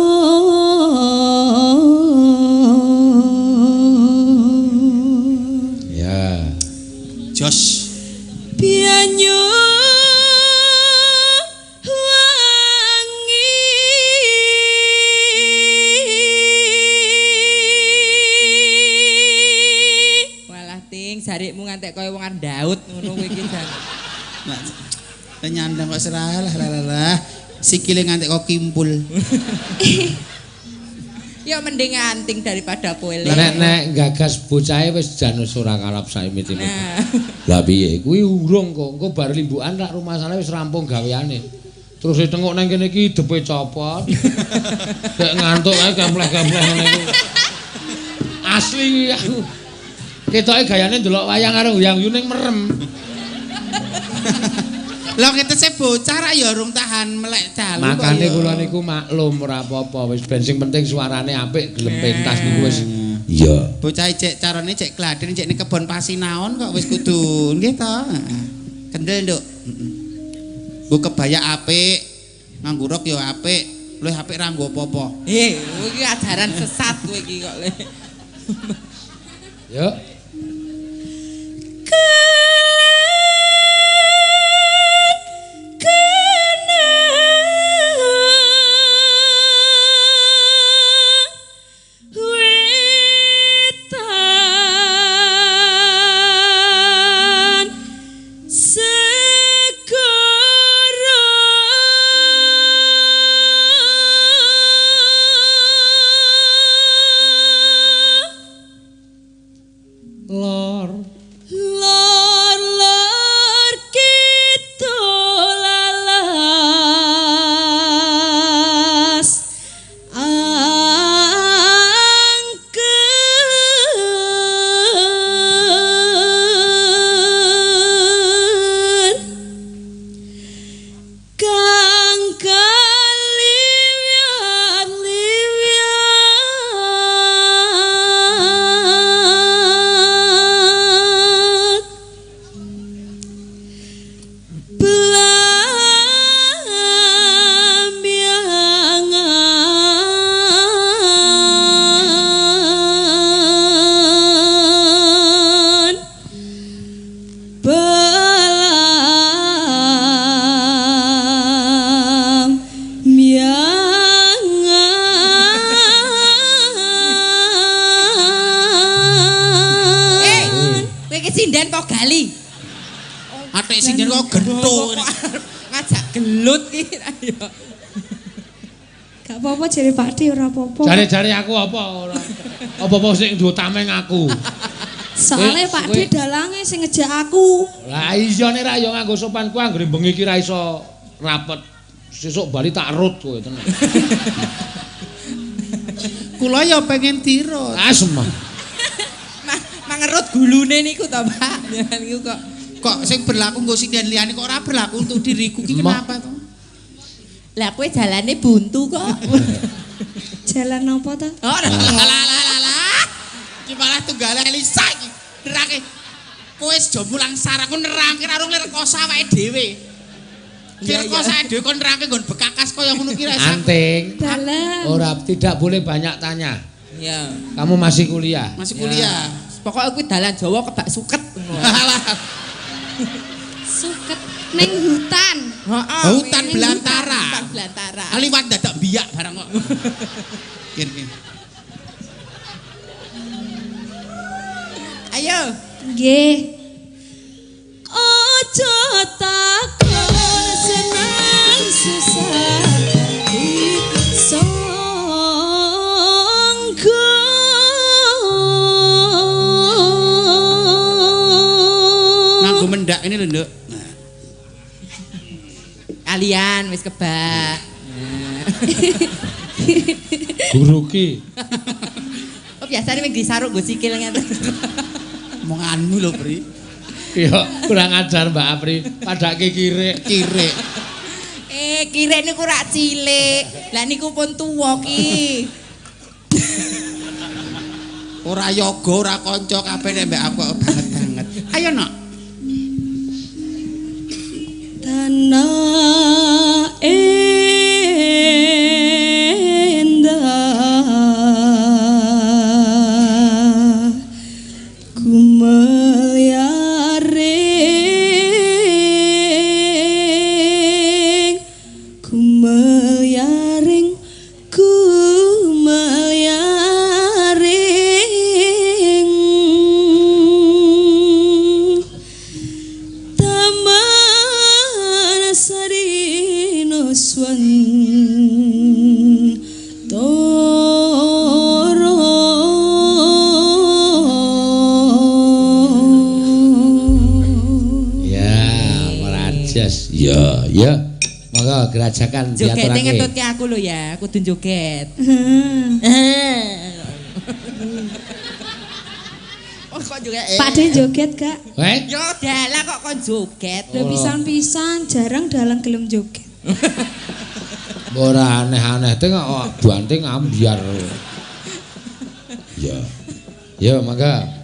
ya Jos pianyo jarikmu ngantek kaya wong Daud ngono kowe iki jan. Nah, nyandang kok seralah lah. Sikile ngantek kok kimpul. Ya mending anting daripada kowe. Nek gagas bocahe wis jan ora kalap saimit-imit. Nah. Lah piye? Kuwi urung kok. Engko bar limbukan rak rumah sana wis rampung gaweane. Terus ditengok nang kene iki depe copot. Dek ngantuk ae gampleh-gampleh ngene iki. Asli kuwi aku. Ketoke gayane ndelok wayang karo uyang-uyuning merem. Lah ketese bocah ra ya urung tahan melek dalu kok. Makane kula niku maklum ora apa-apa wis ben sing penting suarane apik gelem pentas niku wis iya. Bocah cek carane cek gladhen cek ning kebon pasinaon kok wis kudu nggih to. Kendel nduk. Nggo kebaya apik, nganggo rok ya apik, luwih apik ra nggo apa-apa. Iki ajaran sesat kowe iki kok le. Yuk. Gak apa-apa jare Pakde ora apa-apa. Jare aku apa ora. Apa-apa sing diutameng aku. Soale Pakde dalange sing ngejak aku. Lah iya nek ra yo nganggo sopan ku anggere bengi iki ra iso rapet. Sesuk bali tak rut kowe tenan. Kula ya pengen dirut. Asmah. Mangerut gulune niku to, Pak. Niku kok sing berlaku nggo sinden liyane kok ora berlaku untuk diriku iki kenapa to? Lah kowe jalane buntu kok. Jalan apa ta? Oh, lah. Iki malah tunggale Elisa iki. Nerake. Kowe wis jo mulang sarang ku nerangke karo ngrekoso awake dhewe. Rekoso awake dhewe kon nerangke nggon bekakas kaya ngono ki ra iso. Anting. Ora tidak boleh banyak tanya. Iya. Kamu masih kuliah. Masih kuliah. Pokoknya kuwi dalan Jawa kebak suket ngono. Suket ning hutan. Hutan belantara. Hutan belantara. Liwat dadak biyak barang kok. Kene. Ayo. Nggih. Ojo takon senang susah. Nganggo mendak ini lho, Nduk. Kalian wis kebak. Guruki. Oh biasane mung disaruk nggo sikil ngene. Omonganmu lho, Pri. Iya, kurang ajar Mbak Apri. Padake kirik. Kirik niku rak cilik. Lah niku pun tuwa ki. Ora yoga, ora kanca kabeh nek mbak aku banget. Ayo, Nok. Tanah endah ku melyaring taman ya. Monggo gerajakan diaturake. Jogete ngetutke aku lho ya, kudu joget. Oh kok juga Pak De joget gak? Yo dalah kok kon joget. Lho pisan-pisan jarang dalang gelem joget. Ora aneh-aneh teh kok banting ambiar. Ya. Ya mangga.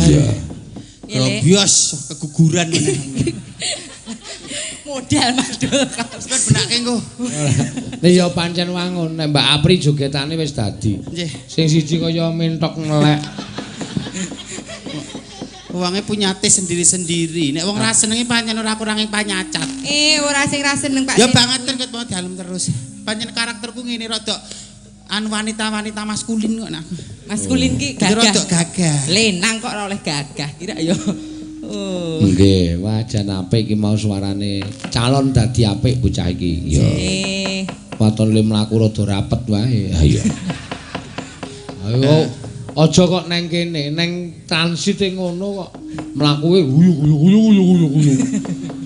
Iya. Grobyos keguguran meneh. Modal madul. Sampeyan benake engko. Nek ya pancen wangun nek Mbak Apri jogetane wis dadi. Nggih. Sing siji kaya mentok ngelek. Wonge punya tes sendiri-sendiri. Nek wong ra senengi pancen ora kurangi panyacat. Ora sing ra seneng Pak. Ya banget ket mau dalem terus. Pancen karakterku ngene rada wanita-wanita maskulin kok nak. Maskulin ki Rada gagah. gagah. Lenang kok ora oleh gagah. Kira ya. Oh. Nggih, wajan apik iki mau suarane calon dadi apik bocah iki. Ya. Waton le mlaku rada rapet wae. Ayo. Ayo. Aja kok neng kene, neng transite ngono kok mlakuke guyu.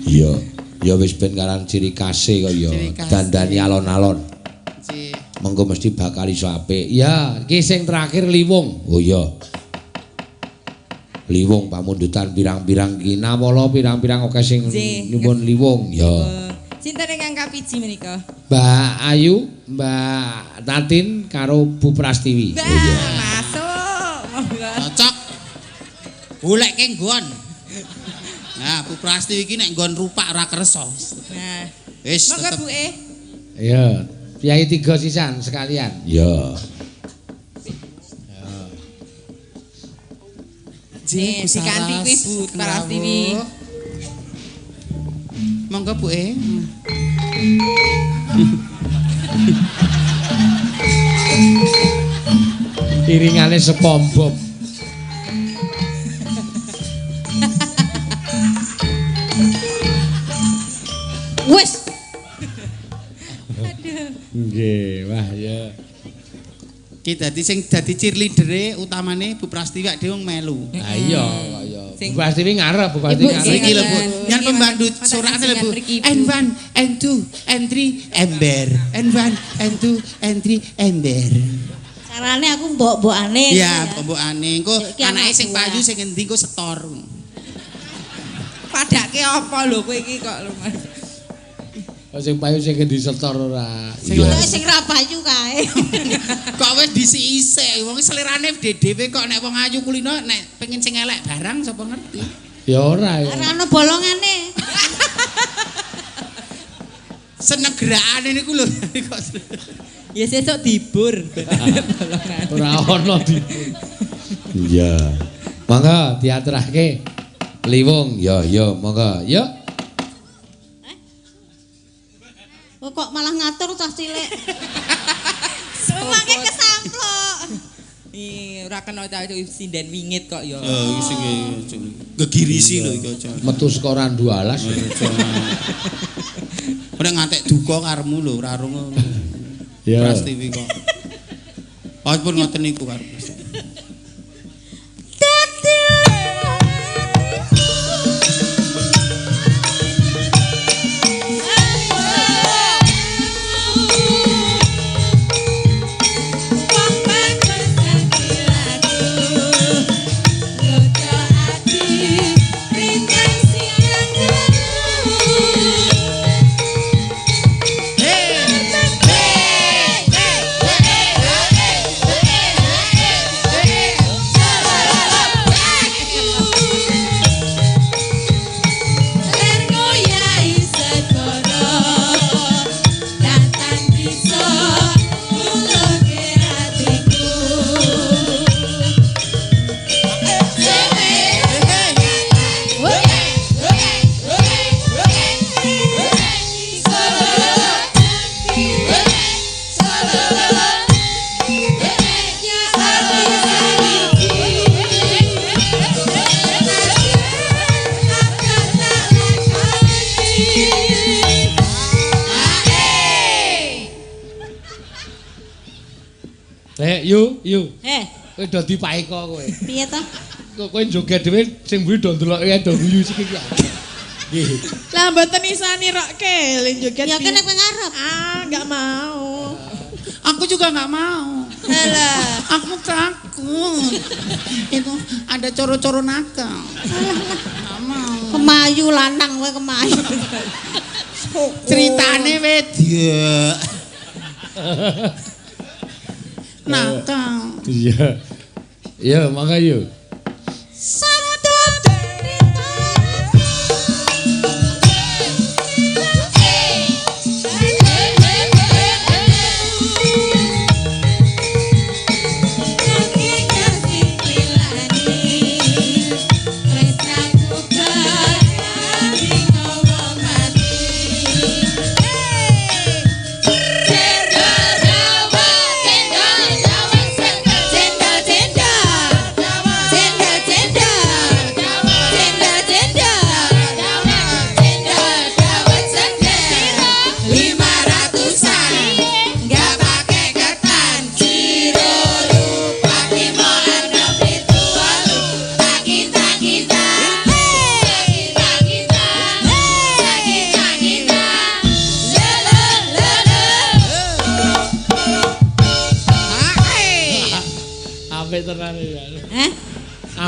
Iya, ya wis ben karan ciri khase kok ya. Dandani alon-alon. Mengko mesti bakal iso apik. Ya, iki sing terakhir Liwung. Oh iya. Liwung pamundutan pirang-pirang ki nawala pirang-pirang oke sing nyuwun Liwung ya. Sinten ingkang kapiji menika? Mbak Ayu, Mbak Tatin karo Bu Prastiwi. Mbak, masuk. Monggo. Cocok. Goleke nggon. Nah, Bu Prastiwi iki nek nggon rupak ora kersa. Nah. Wis Monggo tetep. Buke. Iya, Kyai 3 sisan sekalian. Iya. Nih, dikanti kuwi Bu Prastiwi. Monggo Bu e. Iringane SpongeBob. Wis. Nggih, wah ya. Ki dadi sing dadi cheerleader utamane Bu Prastiwi dhewe wong melu. Lah iya kok ya. Bu Prastiwi ngarep, Bu Prastiwi ngarep. Iki lho Bu, nyan pembantu surate lho Bu. N1, N2, N3, ember. N1, N2, N3, ember. Carane aku mbok-mbokane. Iya, mbokane. Engko anake sing payu sing endi engko setor. Padake apa lho kowe iki kok lumayan. Sing payu sing di setor ora. Sing ra payu kae. Kok wis disik-isik, wong selerane dhewe kok nek wong ayu kulino nek pengen sing elek barang sapa ngerti. Ya ora ya. Ora ono bolongane. Seneng gerakane niku lho. Ya sesuk dibur. Ora ono di. Iya. Monggo diaturake. Liwung, ya monggo. Ya. Kok malah ngatur cah cilik. Semangke kesamplok. Ora kena cah sinden wingit kok ya. Oh, iki sing gegirisi lho iki aja. Metu saka randu alas. Ora ngantek duka karemu lho, ora ngono. Ya. Prastiwi kok. Oh, pun ngoten niku karep. Yu. Kowe dadi paeka kowe. Piye to? Kowe joget dhewe sing mburi do ndeloke do guyu sik iki. Nggih. Lah mboten isani rokke len joget. Ya kene kowe ngarep. Enggak mau. Aku juga enggak mau. Alah, Aku takut. Itu ada coro-coro nakal. Enggak mau. Kemayu lanang kowe kemayu. Ceritane wedok. Nakal. Iya. Ya, mangga yuk. Sam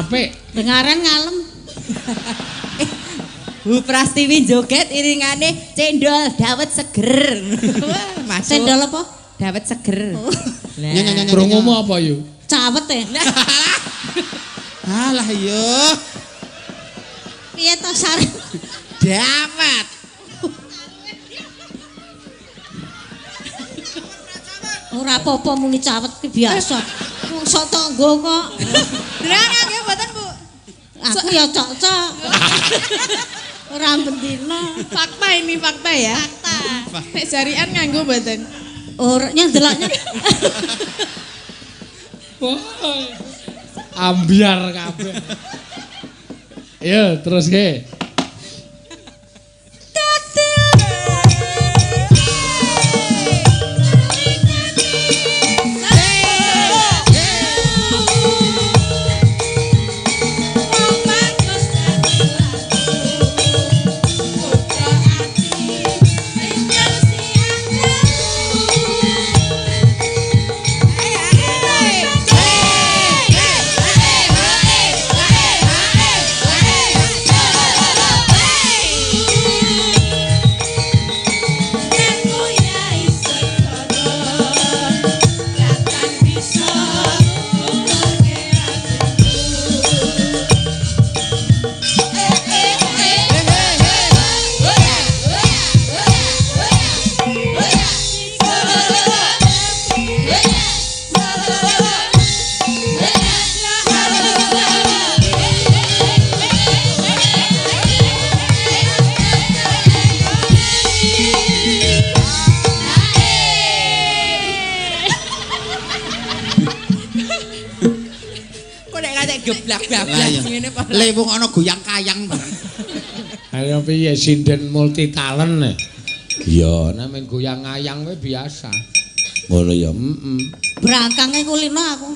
apik. Dengaran ngalem. Bu Prastiwi joget iringane cendol dawet seger. Masuk. Cendol apa? Dawet seger. Krungumu apa yu? Cawet ya. Alah yo. Piye to sareng? Dapat. Ora apa-apa muni cawet ki biasa. Wong sok tangga kok. Derang nggih mboten, Bu. Aku ya cocok. Ora bendina. Fakta ini fakta ya. Fakta. Nek jarian nganggo mboten. Ora ndeloknya. Ambiar kabeh. Yo, terus ke. Le wong ana goyang kayang bareng. Ayo piye sinden multi talent. Ya, nek goyang ngayang wae biasa. Ngono ya, Brangkange kulino aku.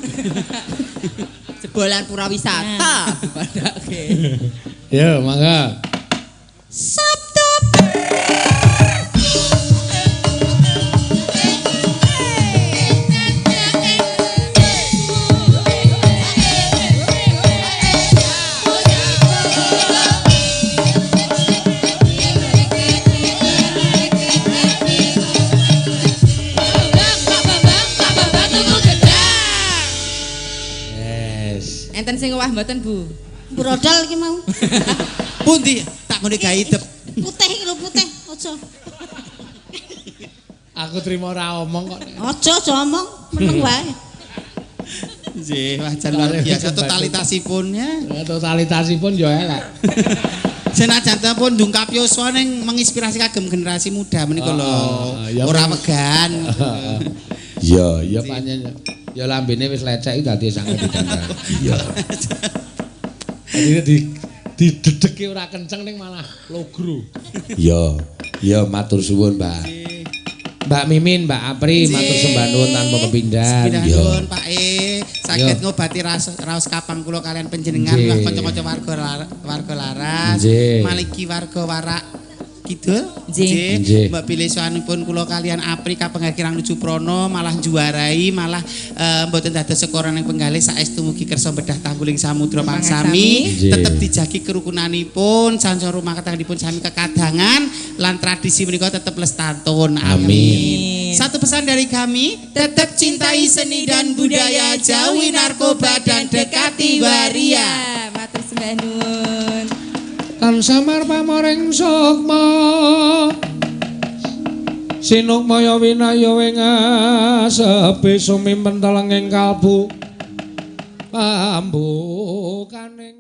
Jebolan pura wisata padake. Ya, mangga. Sabtu. Enten sing owah mboten, Bu? Brodol iki mau. Pundi tak ngene gawe idep. Putih iki lho putih, aja. Aku trimo ora omong kok. Aja omong, meneng wae. Nggih, wajan luar biasa totalitasipun ya. Totalitasipun ya elek. Senajan pun ndungkap yuswa ning menginspirasi kagem generasi muda menika lho. Ora wegan. Iya, iya pancen. Ya lambene wis lecek dadi sangat didandang. Iya. Jadi didedeki ora kenceng ning malah logro. Iya, iya matur suwun, Mbak. Mbak Mimin, Mbak Apri, matur sembah nuwun tanpa kepindhan. Sembah nuwun, Pak saged ngobati raos kapang kula kalian panjenengan lah kanca-kanca warga Laras, maliki warga Warak Kidul. Nggih. Mbak pilih suwanipun kula kalian Apri kapenggal kirang nuju Prono malah juarai malah mboten dados sekoran ing penggalih saestu mugi kersa bedah tangguling samudra pangsami tetep dijagi kerukunanipun sansaya rumah tangganipun sami kekadangan lan tradisi menika tetep lestantun. Amin. Satu pesan dari kami, tetap cintai seni dan budaya, jauhi narkoba dan dekati waria. Matur sembah nuwun. Kan samar pamoring sukma sinukmaya winaya wingasepi sumimpen telenging kalbu pambukaning